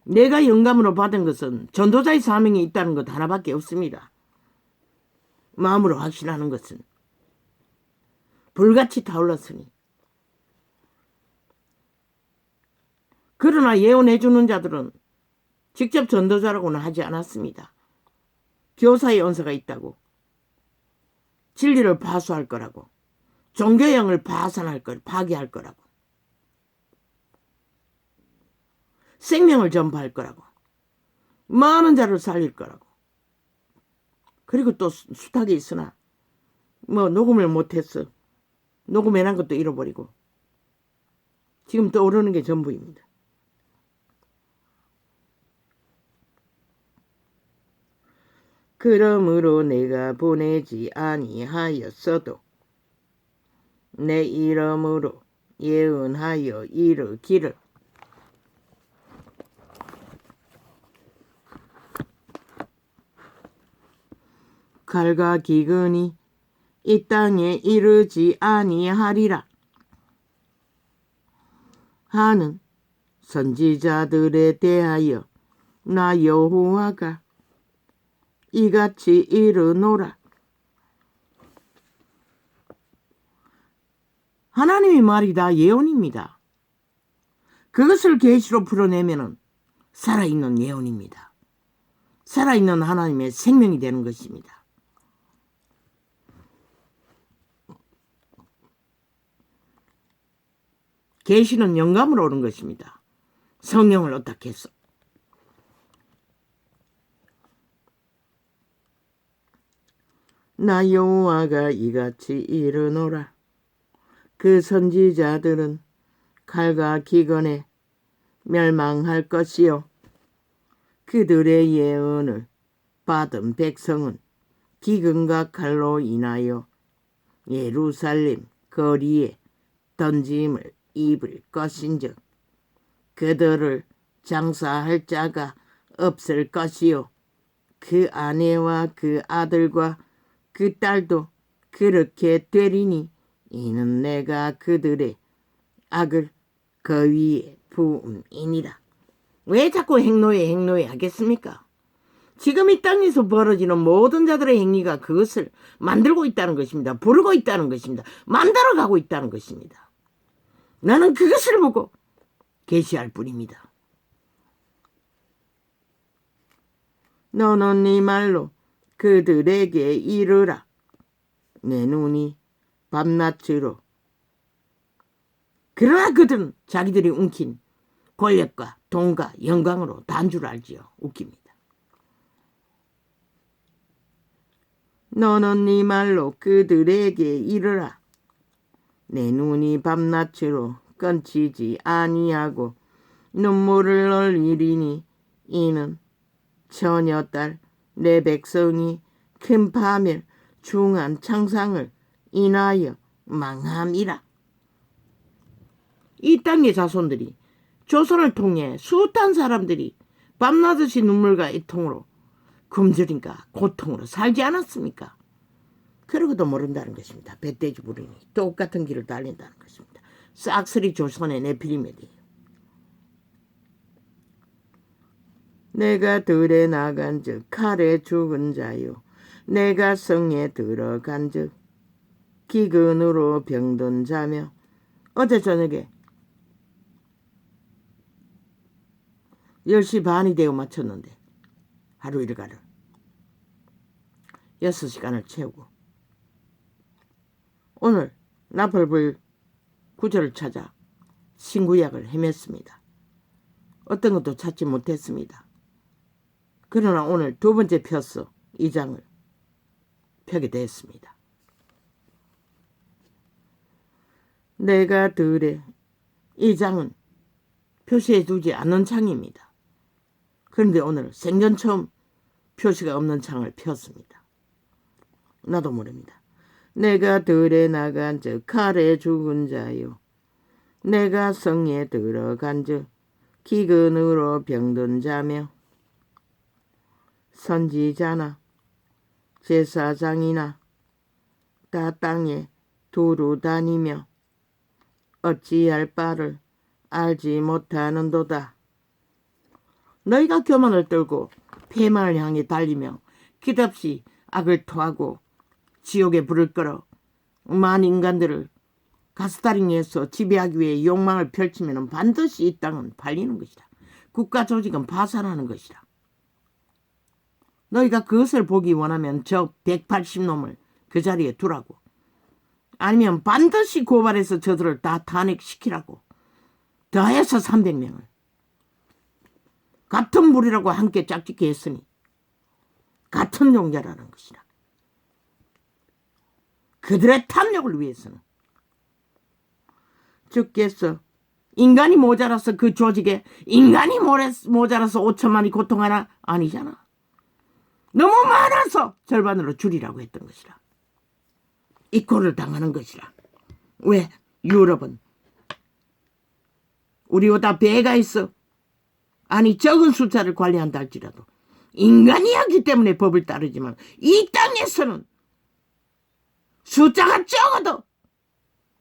내가 영감으로 받은 것은 전도자의 사명이 있다는 것 하나밖에 없습니다. 마음으로 확신하는 것은 불같이 타올랐으니, 그러나 예언해주는 자들은 직접 전도자라고는 하지 않았습니다. 교사의 은사가 있다고, 진리를 파수할 거라고, 종교형을 파괴할 거라고, 생명을 전파할 거라고, 많은 자를 살릴 거라고. 그리고 또 수탉이 있으나 녹음을 못했어. 녹음해놓은 것도 잃어버리고 지금 떠오르는 게 전부입니다. 그러므로 내가 보내지 아니하였어도 내 이름으로 예언하여 이르기를 칼과 기근이 이 땅에 이르지 아니하리라 하는 선지자들에 대하여 나 여호와가 이같이 이르노라. 하나님의 말이 다 예언입니다. 그것을 계시로 풀어내면 살아있는 예언입니다. 살아있는 하나님의 생명이 되는 것입니다. 계시는 영감으로 오는 것입니다. 성령을 어떻게 해서. 나 여호와가 이같이 이르노라. 그 선지자들은 칼과 기근에 멸망할 것이요 그들의 예언을 받은 백성은 기근과 칼로 인하여 예루살렘 거리에 던짐을 입을 것인즉 그들을 장사할 자가 없을 것이요 그 아내와 그 아들과 그 딸도 그렇게 되리니 이는 내가 그들의 악을 그 위에 부음이니라. 왜 자꾸 행노에 하겠습니까? 지금 이 땅에서 벌어지는 모든 자들의 행위가 그것을 만들고 있다는 것입니다. 부르고 있다는 것입니다. 만들어가고 있다는 것입니다. 나는 그것을 보고 계시할 뿐입니다. 너는 네 말로 그들에게 이르라. 내 눈이 밤낮으로. 그러나 그들은 자기들이 움킨 권력과 돈과 영광으로 단 줄 알지요. 웃깁니다. 너는 네 말로 그들에게 이르라. 내 눈이 밤낮으로 끊치지 아니하고 눈물을 흘리리니 이는 처녀딸 내 백성이 큰 파멸 중한 창상을 인하여 망함이라. 이 땅의 자손들이 조선을 통해 숱한 사람들이 밤낮없이 눈물과 애통으로 굶주림과 고통으로 살지 않았습니까? 그러고도 모른다는 것입니다. 배돼지 부리니 똑같은 길을 달린다는 것입니다. 싹쓸이 조선의 네피림에 대해. 내가 들에 나간 즉 칼에 죽은 자요 내가 성에 들어간 즉 기근으로 병든 자며 어제 저녁에 10시 반이 되어 마쳤는데 하루 일과를 6시간을 채우고 오늘 나팔불 구절을 찾아 신구약을 헤맸습니다. 어떤 것도 찾지 못했습니다. 그러나 오늘 두 번째 펴서 이 장을 펴게 되었습니다. 내가 들에 이 장은 표시해 두지 않은 창입니다. 그런데 오늘 생전 처음 표시가 없는 창을 폈습니다. 나도 모릅니다. 내가 들에 나간 즉 칼에 죽은 자요 내가 성에 들어간 즉 기근으로 병든 자며 선지자나 제사장이나 다 땅에 두루 다니며 어찌할 바를 알지 못하는도다. 너희가 교만을 떨고 폐만을 향해 달리며 끝없이 악을 토하고 지옥에 불을 끌어 만 인간들을 가스다링에서 지배하기 위해 욕망을 펼치면 반드시 이 땅은 팔리는 것이다. 국가 조직은 파산하는 것이다. 너희가 그것을 보기 원하면 저 180놈을 그 자리에 두라고. 아니면 반드시 고발해서 저들을 다 탄핵시키라고. 더해서 300명을. 같은 물이라고 함께 짝짓기 했으니 같은 용자라는 것이다. 그들의 탐욕을 위해서는 주께서 인간이 모자라서 그 조직에 인간이 모자라서 5천만이 고통하나? 아니잖아. 너무 많아서 절반으로 줄이라고 했던 것이라. 이 꼴을 당하는 것이라. 왜? 유럽은 우리보다 배가 있어. 아니 적은 숫자를 관리한다 할지라도 인간이었기 때문에 법을 따르지만 이 땅에서는 숫자가 적어도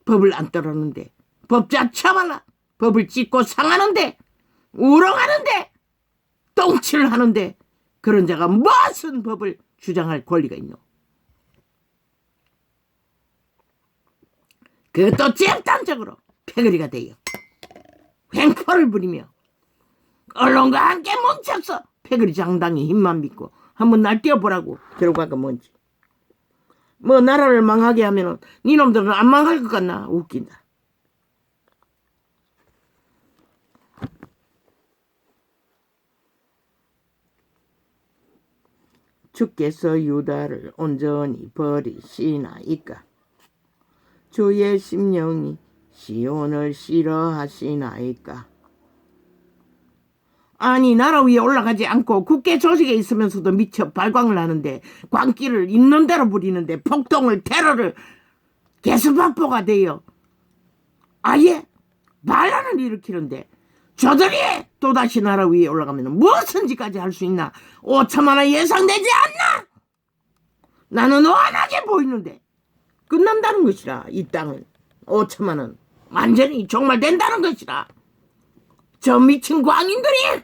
법을 안 따르는데 법자 처발라 법을 찢고 상하는데 우롱하는데 똥칠을 하는데 그런 자가 무슨 법을 주장할 권리가 있노? 그것도 집단적으로 패거리가 되어 횡포를 부리며 언론과 함께 뭉쳐서 패거리 장당의 힘만 믿고 한번 날뛰어보라고. 결과가 뭔지. 뭐 나라를 망하게 하면은 니놈들은 안 망할 것 같나? 웃긴다. 주께서 유다를 온전히 버리시나이까? 주의 심령이 시온을 싫어하시나이까? 아니 나라 위에 올라가지 않고 국계 조직에 있으면서도 미쳐 발광을 하는데 광기를 있는 대로 부리는데 폭동을 테러를 개수박보가 되어 아예 반란을 일으키는데 저들이 또다시 나라 위에 올라가면 무슨 짓까지 할 수 있나? 5천만 원 예상되지 않나? 나는 원하게 보이는데 끝난다는 것이라. 이 땅은 5천만 원 완전히 정말 된다는 것이라. 저 미친 광인들이.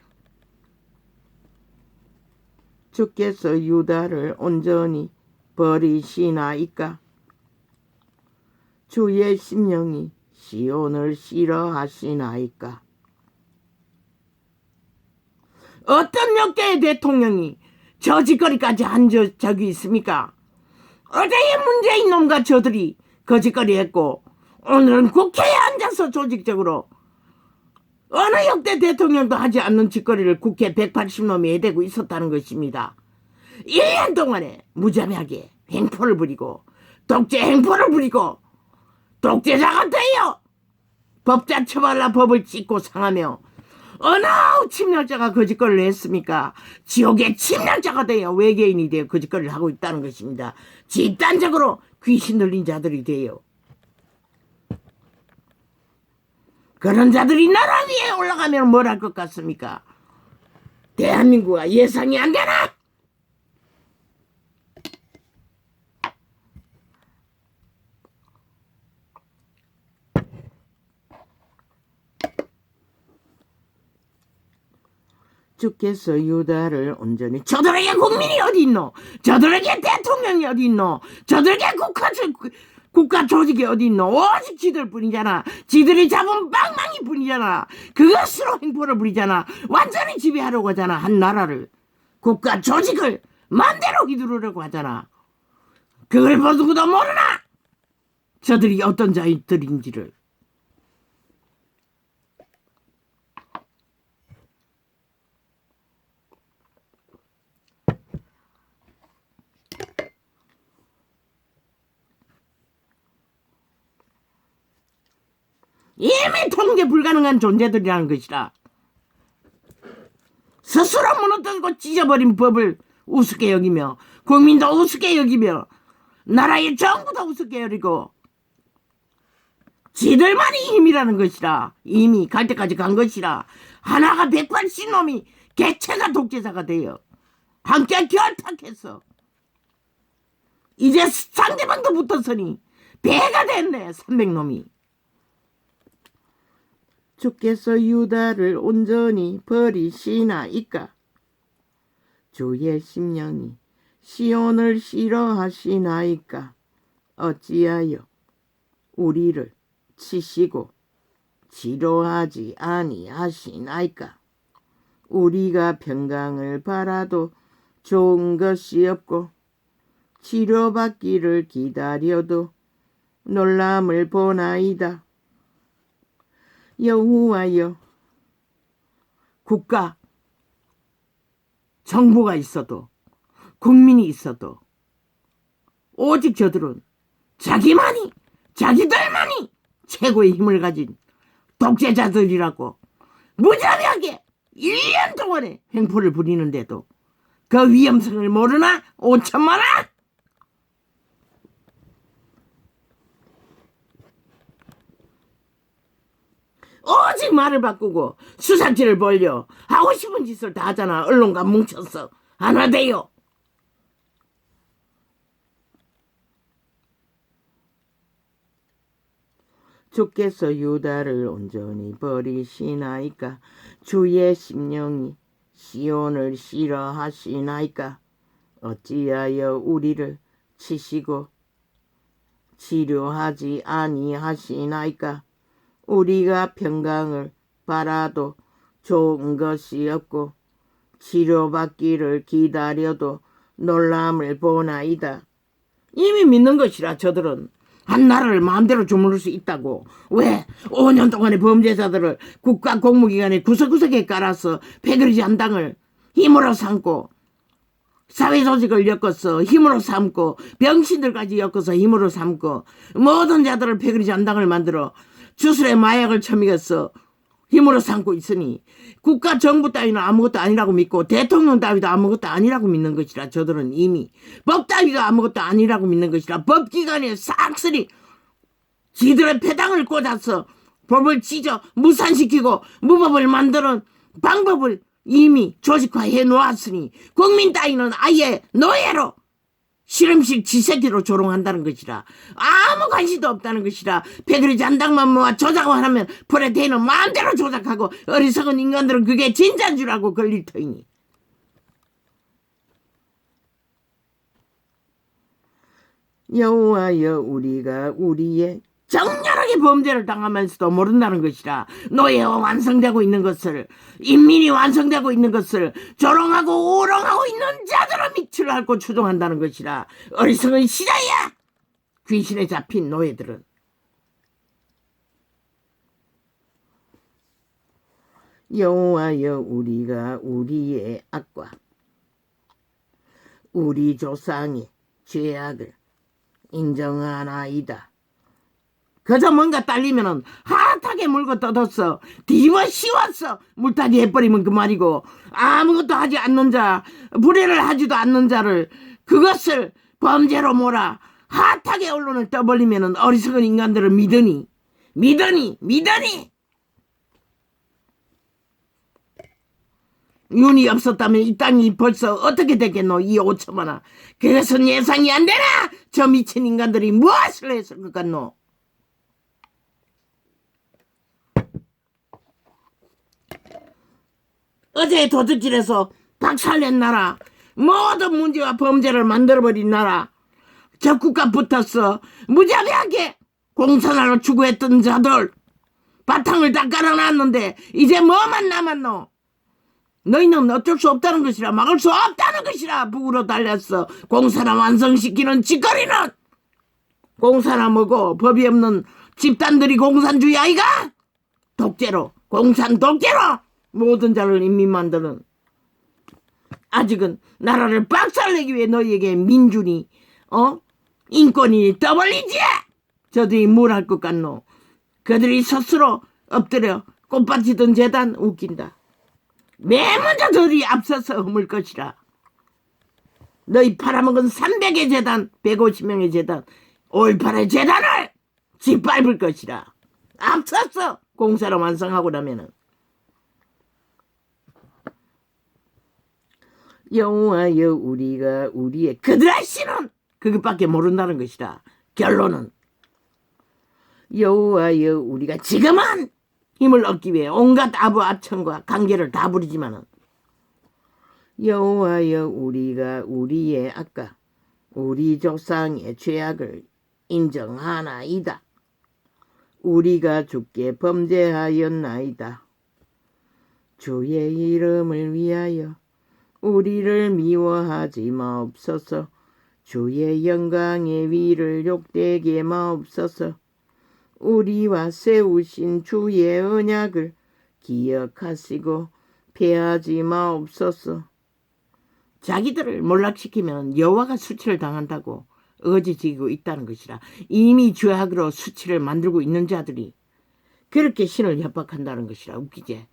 주께서 유다를 온전히 버리시나이까? 주의 심령이 시온을 싫어하시나이까? 어떤 역대의 대통령이 저 짓거리까지 한 적이 있습니까? 어제의 문재인 놈과 저들이 거짓거리 했고 오늘은 국회에 앉아서 조직적으로 어느 역대 대통령도 하지 않는 짓거리를 국회 180놈이 해대고 있었다는 것입니다. 1년 동안에 무자비하게 행포를 부리고 독재 행포를 부리고 독재자가 되어 법자 처발라 법을 찢고 상하며 어느 침략자가 거짓거리를 했습니까? 지옥의 침략자가 되어 외계인이 되어 거짓거리를 하고 있다는 것입니다. 집단적으로 귀신 들린 자들이 되어 그런 자들이 나라 위에 올라가면 뭘 할 것 같습니까? 대한민국아 예상이 안 되나? 주께서 유다를 온전히 저들에게 국민이 어디 있노? 저들에게 대통령이 어디 있노? 저들에게 국가 조직이 어디 있노? 오직 지들 뿐이잖아. 지들이 잡은 빵망이 뿐이잖아. 그것으로 행포를 부리잖아. 완전히 지배하려고 하잖아. 한 나라를 국가 조직을 맘대로 휘두르려고 하잖아. 그걸 보고도 모르나? 저들이 어떤 자들인지를. 이미 통제 불가능한 존재들이라는 것이라. 스스로 무너뜨리고 찢어버린 법을 우습게 여기며 국민도 우습게 여기며 나라의 정부도 우습게 여기고 지들만이 힘이라는 것이라. 이미 갈 때까지 간 것이라. 하나가 180놈이 개체가 독재자가 되어 함께 결탁해서 이제 상대방도 붙었으니 배가 됐네. 300놈이. 주께서 유다를 온전히 버리시나이까? 주의 심령이 시온을 싫어하시나이까 어찌하여 우리를 치시고 치료하지 아니하시나이까. 우리가 평강을 바라도 좋은 것이 없고 치료받기를 기다려도 놀람을 보나이다. 여호와여, 국가, 정부가 있어도 국민이 있어도 오직 저들은 자기들만이 최고의 힘을 가진 독재자들이라고 무자비하게 1년 동안에 횡포를 부리는데도 그 위험성을 모르나? 5천만 원? 오직 말을 바꾸고 수사지를 벌려 하고 싶은 짓을 다 하잖아. 언론과 뭉쳐서 하나 돼요. 주께서 유다를 온전히 버리시나이까. 주의 심령이 시온을 싫어하시나이까. 어찌하여 우리를 치시고 치료하지 아니하시나이까. 우리가 평강을 바라도 좋은 것이 없고 치료받기를 기다려도 놀람을 보나이다. 이미 믿는 것이라 저들은 한 나라를 마음대로 주무를 수 있다고. 왜? 5년 동안의 범죄자들을 국가 공무기관에 구석구석에 깔아서 패거리 한당을 힘으로 삼고 사회조직을 엮어서 힘으로 삼고 병신들까지 엮어서 힘으로 삼고 모든 자들을 패거리 잔당을 만들어 주술에 마약을 처먹여서 힘으로 삼고 있으니 국가 정부 따위는 아무것도 아니라고 믿고 대통령 따위도 아무것도 아니라고 믿는 것이라. 저들은 이미 법 따위가 아무것도 아니라고 믿는 것이라. 법기관에 싹쓸이 지들의 패당을 꽂아서 법을 찢어 무산시키고 무법을 만드는 방법을 이미 조직화해 놓았으니 국민 따위는 아예 노예로 실험실 지새끼로 조롱한다는 것이라. 아무 관심도 없다는 것이라. 패거리 잔당만 모아 조작을 하면 불에 대는 마음대로 조작하고 어리석은 인간들은 그게 진짜인 줄 알고 걸릴 터이니. 여호와여, 우리가 우리의 정렬하게 범죄를 당하면서도 모른다는 것이라. 노예와 완성되고 있는 것을, 인민이 완성되고 있는 것을 조롱하고 우롱하고 있는 자들은 밑을 앓고 추종한다는 것이라. 어리석은 시자야. 귀신에 잡힌 노예들은. 여호와여, 우리가 우리의 악과 우리 조상의 죄악을 인정하나이다. 그저 뭔가 딸리면은 핫하게 물고 뜯었어, 뒤집어 씌웠어, 물타기 해버리면 그 말이고, 아무것도 하지 않는 자, 불의를 하지도 않는 자를 그것을 범죄로 몰아 핫하게 언론을 떠벌리면은 어리석은 인간들을 믿으니 윤이 없었다면 이 땅이 벌써 어떻게 됐겠노? 이 5천만 원. 그것은 예상이 안 되나? 저 미친 인간들이 무엇을 했을 것 같노? 어제 도둑질해서 박살낸 나라, 모든 문제와 범죄를 만들어버린 나라, 저 국가 붙었어 무자비하게 공산화를 추구했던 자들 바탕을 다 깔아놨는데 이제 뭐만 남았노? 너희는 어쩔 수 없다는 것이라, 막을 수 없다는 것이라 북으로 달렸어. 공산화 완성시키는 짓거리는 공산화 뭐고 법이 없는 집단들이 공산주의 아이가? 독재로, 공산 독재로 모든 자를 인민 만드는. 아직은 나라를 박살내기 위해 너희에게 민주니 인권이 떠벌리지. 저들이 뭘 할 것 같노? 그들이 스스로 엎드려 꽃받치던 재단. 웃긴다. 맨 먼저 저들이 앞서서 허물 것이라. 너희 팔아먹은 300의 재단, 150명의 재단, 5.18의 재단을 짓밟을 것이라. 앞서서 공사를 완성하고 나면은. 여호와여, 우리가 우리의 그들의 신은 그것밖에 모른다는 것이라. 결론은 여호와여, 우리가 지금은 힘을 얻기 위해 온갖 아부아청과 관계를 다 부리지만은 여호와여, 우리가 우리의 악과 우리 조상의 죄악을 인정하나이다. 우리가 주께 범죄하였나이다. 주의 이름을 위하여 우리를 미워하지 마옵소서. 주의 영광의 위를 욕되게 마옵소서. 우리와 세우신 주의 언약을 기억하시고 패하지 마옵소서. 자기들을 몰락시키면 여호와가 수치를 당한다고 어지지고 있다는 것이라. 이미 죄악으로 수치를 만들고 있는 자들이 그렇게 신을 협박한다는 것이라. 웃기지?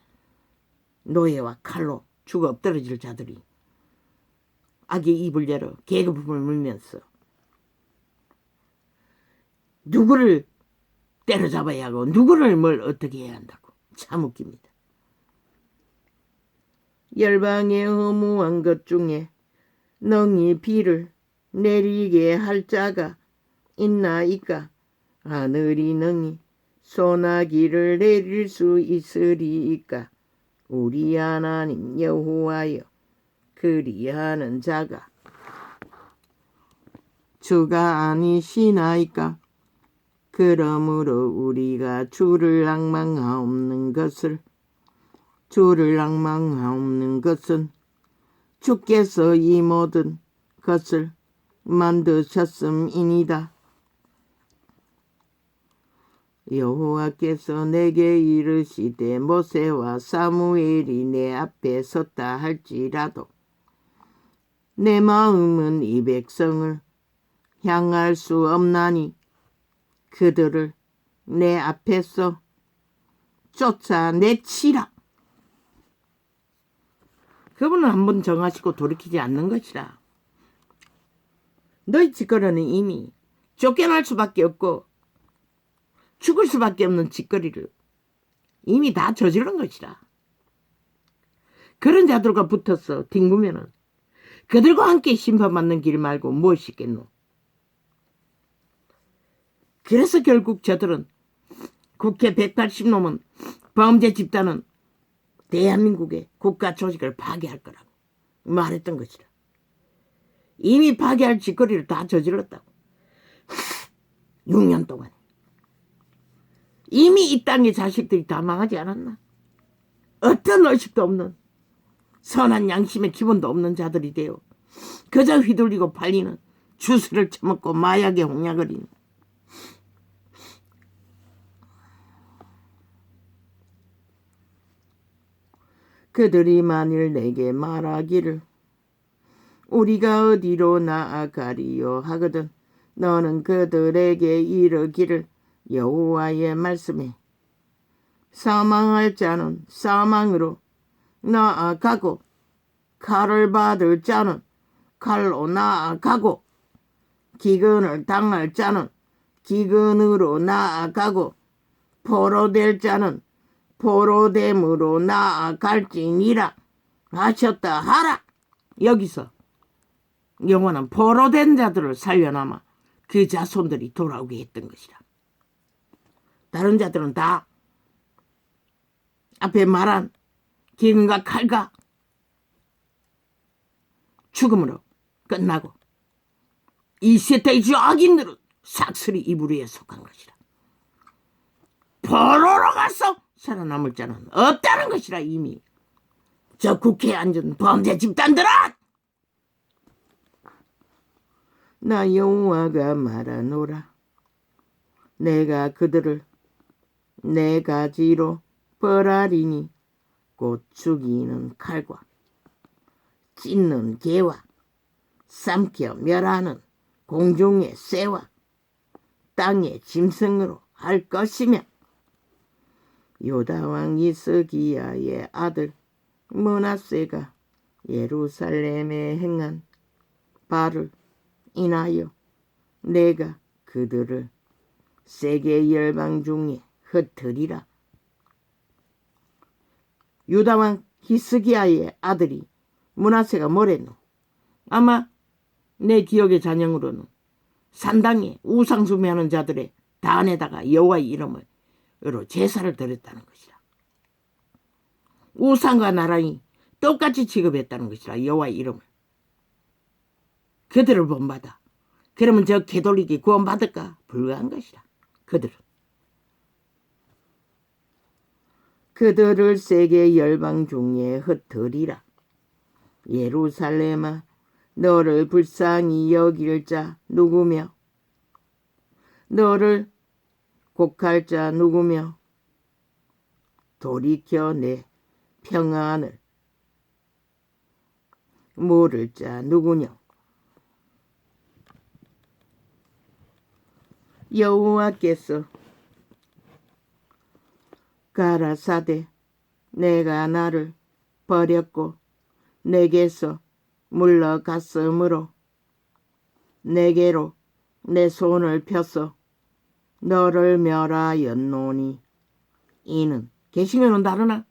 노예와 칼로 죽어 엎드러질 자들이 악의 입을 열어 계급품을 물면서 누구를 때려잡아야 하고 누구를 뭘 어떻게 해야 한다고. 참 웃깁니다. 열방의 허무한 것 중에 능히 비를 내리게 할 자가 있나이까. 하늘이 능히 소나기를 내릴 수 있으리이까. 우리 하나님 여호와여, 그리하는 자가 주가 아니시나이까. 그러므로 우리가 주를 낭망하옵는 것은 주께서 이 모든 것을 만드셨음이니이다. 여호와께서 내게 이르시되 모세와 사무엘이 내 앞에 섰다 할지라도 내 마음은 이 백성을 향할 수 없나니 그들을 내 앞에서 쫓아내치라. 그분은 한번 정하시고 돌이키지 않는 것이라. 너희 짓거리는 이미 쫓겨날 수밖에 없고 죽을 수밖에 없는 짓거리를 이미 다 저지른 것이라. 그런 자들과 붙어서 뒹구면은 그들과 함께 심판받는 길 말고 무엇이 있겠노. 그래서 결국 저들은 국회 180놈은 범죄 집단은 대한민국의 국가 조직을 파괴할 거라고 말했던 것이라. 이미 파괴할 짓거리를 다 저질렀다고. 6년 동안. 이미 이 땅의 자식들이 다 망하지 않았나? 어떤 의식도 없는, 선한 양심의 기본도 없는 자들이 되어 그저 휘둘리고 팔리는, 주스를 처먹고 마약에 홍약거리는 그들이 만일 내게 말하기를 우리가 어디로 나아가리요 하거든 너는 그들에게 이르기를 여호와의 말씀에 사망할 자는 사망으로 나아가고 칼을 받을 자는 칼로 나아가고 기근을 당할 자는 기근으로 나아가고 포로될 자는 포로됨으로 나아갈지니라 하셨다 하라. 여기서 영원한 포로된 자들을 살려남아 그 자손들이 돌아오게 했던 것이라. 다른 자들은 다 앞에 말한 기근과 칼과 죽음으로 끝나고 이 세대의 주 악인들은 삭슬이 이불에 속한 것이라. 포로로 가서 살아남을 자는 없다는 것이라. 이미 저 국회에 앉은 범죄 집단들은 나 여호와가 말하노라. 내가 그들을 네 가지로 벌하리니 곧 죽이는 칼과 찢는 개와 삼켜 멸하는 공중의 새와 땅의 짐승으로 할 것이며 요다왕 히스기야의 아들 므낫세가 예루살렘에 행한 바를 인하여 내가 그들을 세계 열방 중에 흩으리라. 유다왕 히스기야의 아들이 므낫세가 뭐랬노? 아마 내 기억의 잔영으로는 산당에 우상숭배하는 자들의 단에다가 여호와의 이름으로 제사를 드렸다는 것이라. 우상과 나란히 똑같이 취급했다는 것이라. 여호와의 이름을. 그들을 본받아. 그러면 저 개돌리기 구원받을까? 불가한 것이라. 그들을 세계 열방 중에 흩으리라. 예루살렘아, 너를 불쌍히 여길 자 누구며? 너를 곡할 자 누구며? 돌이켜 내 평안을 물을 자 누구냐? 여호와께서 가라사대 내가 나를 버렸고 내게서 물러갔으므로 내게로 내 손을 펴서 너를 멸하였노니 이는 계시면은 다르나?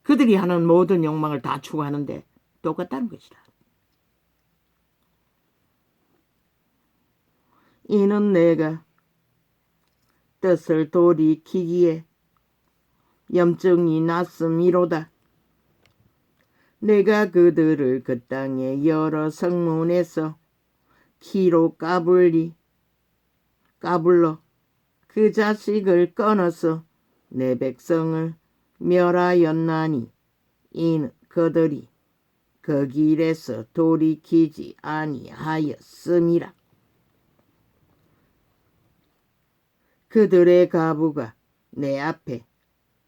그들이 하는 모든 욕망을 다 추구하는데 똑같다는 것이라. 이는 내가 뜻을 돌이키기에 염증이 났음이로다. 내가 그들을 그 땅의 여러 성문에서 키로 까불러 그 자식을 끊어서 내 백성을 멸하였나니 이는 그들이 그 길에서 돌이키지 아니하였음이라. 그들의 가부가 내 앞에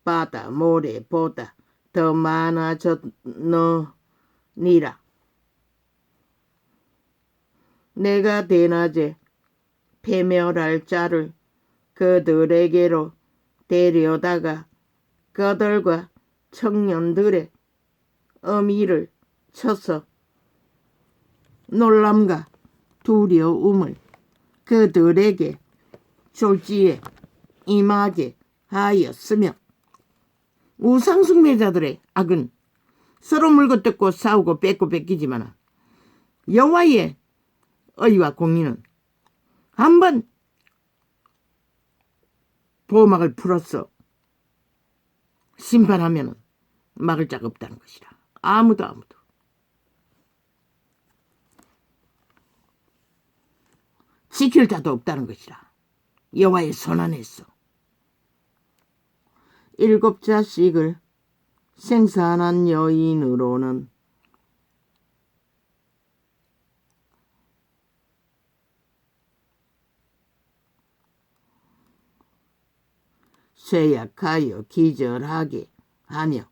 바다 모래보다 더 많아졌느니라. 내가 대낮에 패멸할 자를 그들에게로 데려다가 그들과 청년들의 어미를 쳐서 놀람과 두려움을 그들에게 졸지에 임하게 하였으며 우상숭배자들의 악은 서로 물고 뜯고 싸우고 뺏고 뺏기지만 여호와의 의와 공의는 한번 보호막을 풀어서 심판하면 막을 자가 없다는 것이라. 아무도 지킬 자도 없다는 것이라. 여호와의 손 안에서 7 자식을 생산한 여인으로는 쇠약하여 기절하게 하며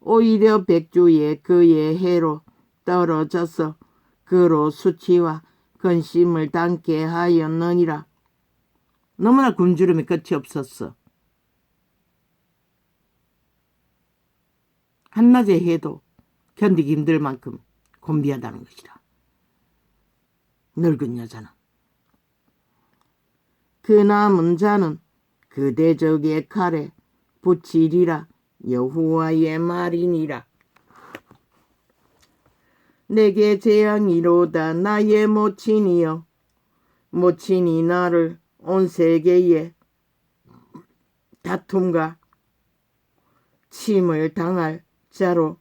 오히려 백주에 그의 해로 떨어져서 그로 수치와 근심을 당케 하였느니라. 너무나 굶주림이 끝이 없었어. 한낮에 해도 견디기 힘들 만큼 곤비하다는 것이라. 늙은 여자는 그 남은 자는 그 대적의 칼에 붙이리라. 여호와의 말이니라. 내게 재앙이로다. 나의 모친이여, 모친이 나를 온 세계에 다툼과 침을 당할 자로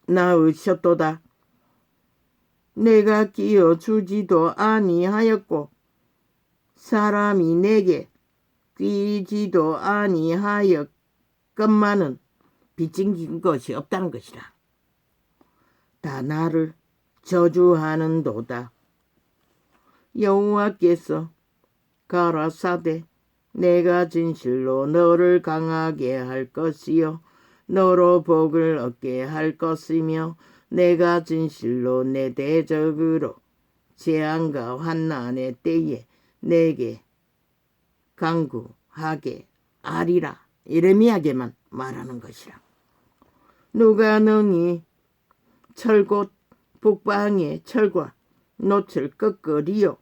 낳으셨도다. 내가 끼어주지도 아니하였고 사람이 내게 끼지도 아니하였건만은 빚진 것이 없다는 것이라. 다 나를 저주하는도다. 여호와께서 가라사대 내가 진실로 너를 강하게 할 것이요 너로 복을 얻게 할 것이며 내가 진실로 내 대적으로 재앙과 환난의 때에 내게 강구하게 하리라. 예레미야에게만 말하는 것이라. 누가 능히 철곧 북방의 철과 놋을 꺾으리요.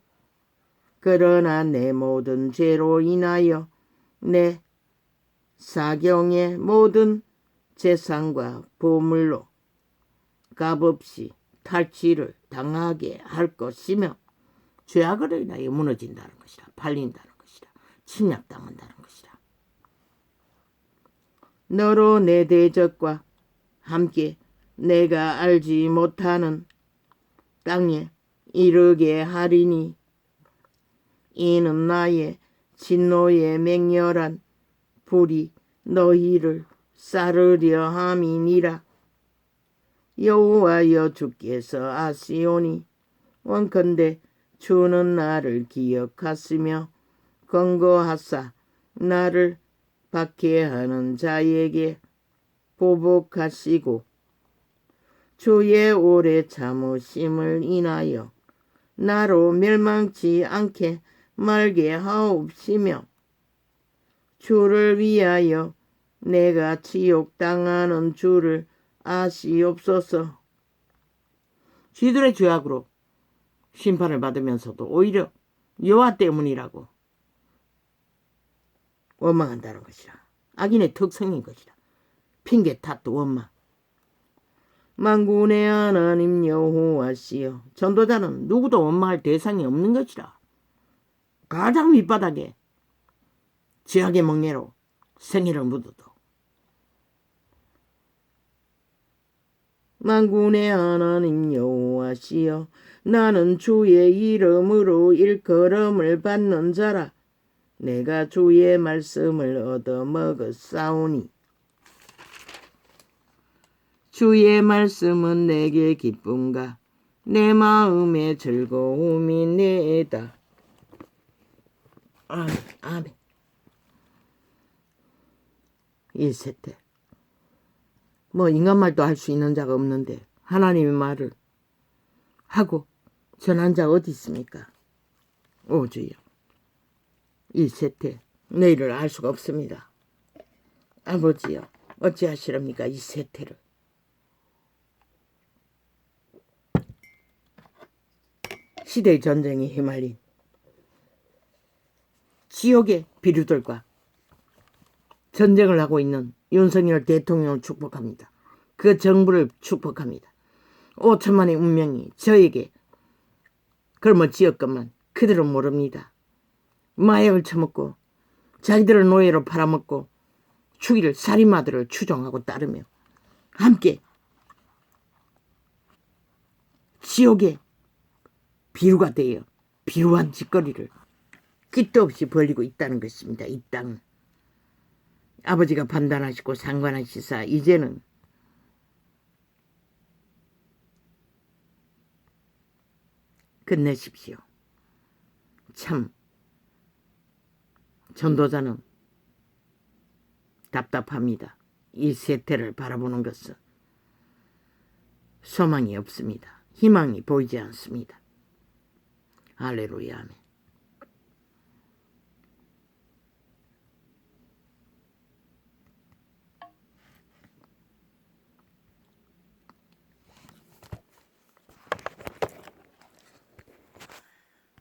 그러나 내 모든 죄로 인하여 내 사경의 모든 재산과 보물로 값없이 탈취를 당하게 할 것이며 죄악으로 인하여 무너진다는 것이라. 팔린다는 것이라. 침략당한다는 것이라. 너로 내 대적과 함께 내가 알지 못하는 땅에 이르게 하리니 이는 나의 진노의 맹렬한 불이 너희를 싸르려 함이니라. 여호와여 주께서 아시오니 원컨대 주는 나를 기억하시며 권고하사 나를 박해하는 자에게 보복하시고 주의 오래 참으심을 인하여 나로 멸망치 않게 말게 하옵시며 주를 위하여 내가 지옥당하는 주를 아시옵소서. 쥐들의 죄악으로 심판을 받으면서도 오히려 여호와 때문이라고 원망한다는 것이라. 악인의 특성인 것이라. 핑계 탓도 원망. 만군의 하나님 여호와시여. 전도자는 누구도 원망할 대상이 없는 것이라. 가장 밑바닥에 죄악의 멍에로 생애를 묻어도 만군의 하나님 여호와시여. 나는 주의 이름으로 일컬음을 받는 자라. 내가 주의 말씀을 얻어먹었사오니 주의 말씀은 내게 기쁨과 내 마음의 즐거움이 내다. 아멘. 1세태. 인간 말도 할 수 있는 자가 없는데 하나님의 말을 하고 전한 자가 어디 있습니까? 오 주여. 1세태. 내일을 알 수가 없습니다. 아버지여 어찌하시렵니까 이 세태를. 시대의 전쟁에 휘말린 지옥의 비류들과 전쟁을 하고 있는 윤석열 대통령을 축복합니다. 그 정부를 축복합니다. 5천만의 운명이 저에게 걸머지었건만 그들은 모릅니다. 마약을 처먹고 자기들을 노예로 팔아먹고 죽일 살인마들을 추종하고 따르며 함께 지옥의 비루가 되어 비루한 짓거리를 끝도 없이 벌리고 있다는 것입니다. 이 땅은. 아버지가 판단하시고 상관하시사 이제는 끝내십시오. 참 전도자는 답답합니다. 이 세태를 바라보는 것은 소망이 없습니다. 희망이 보이지 않습니다. 할렐루야. 아멘.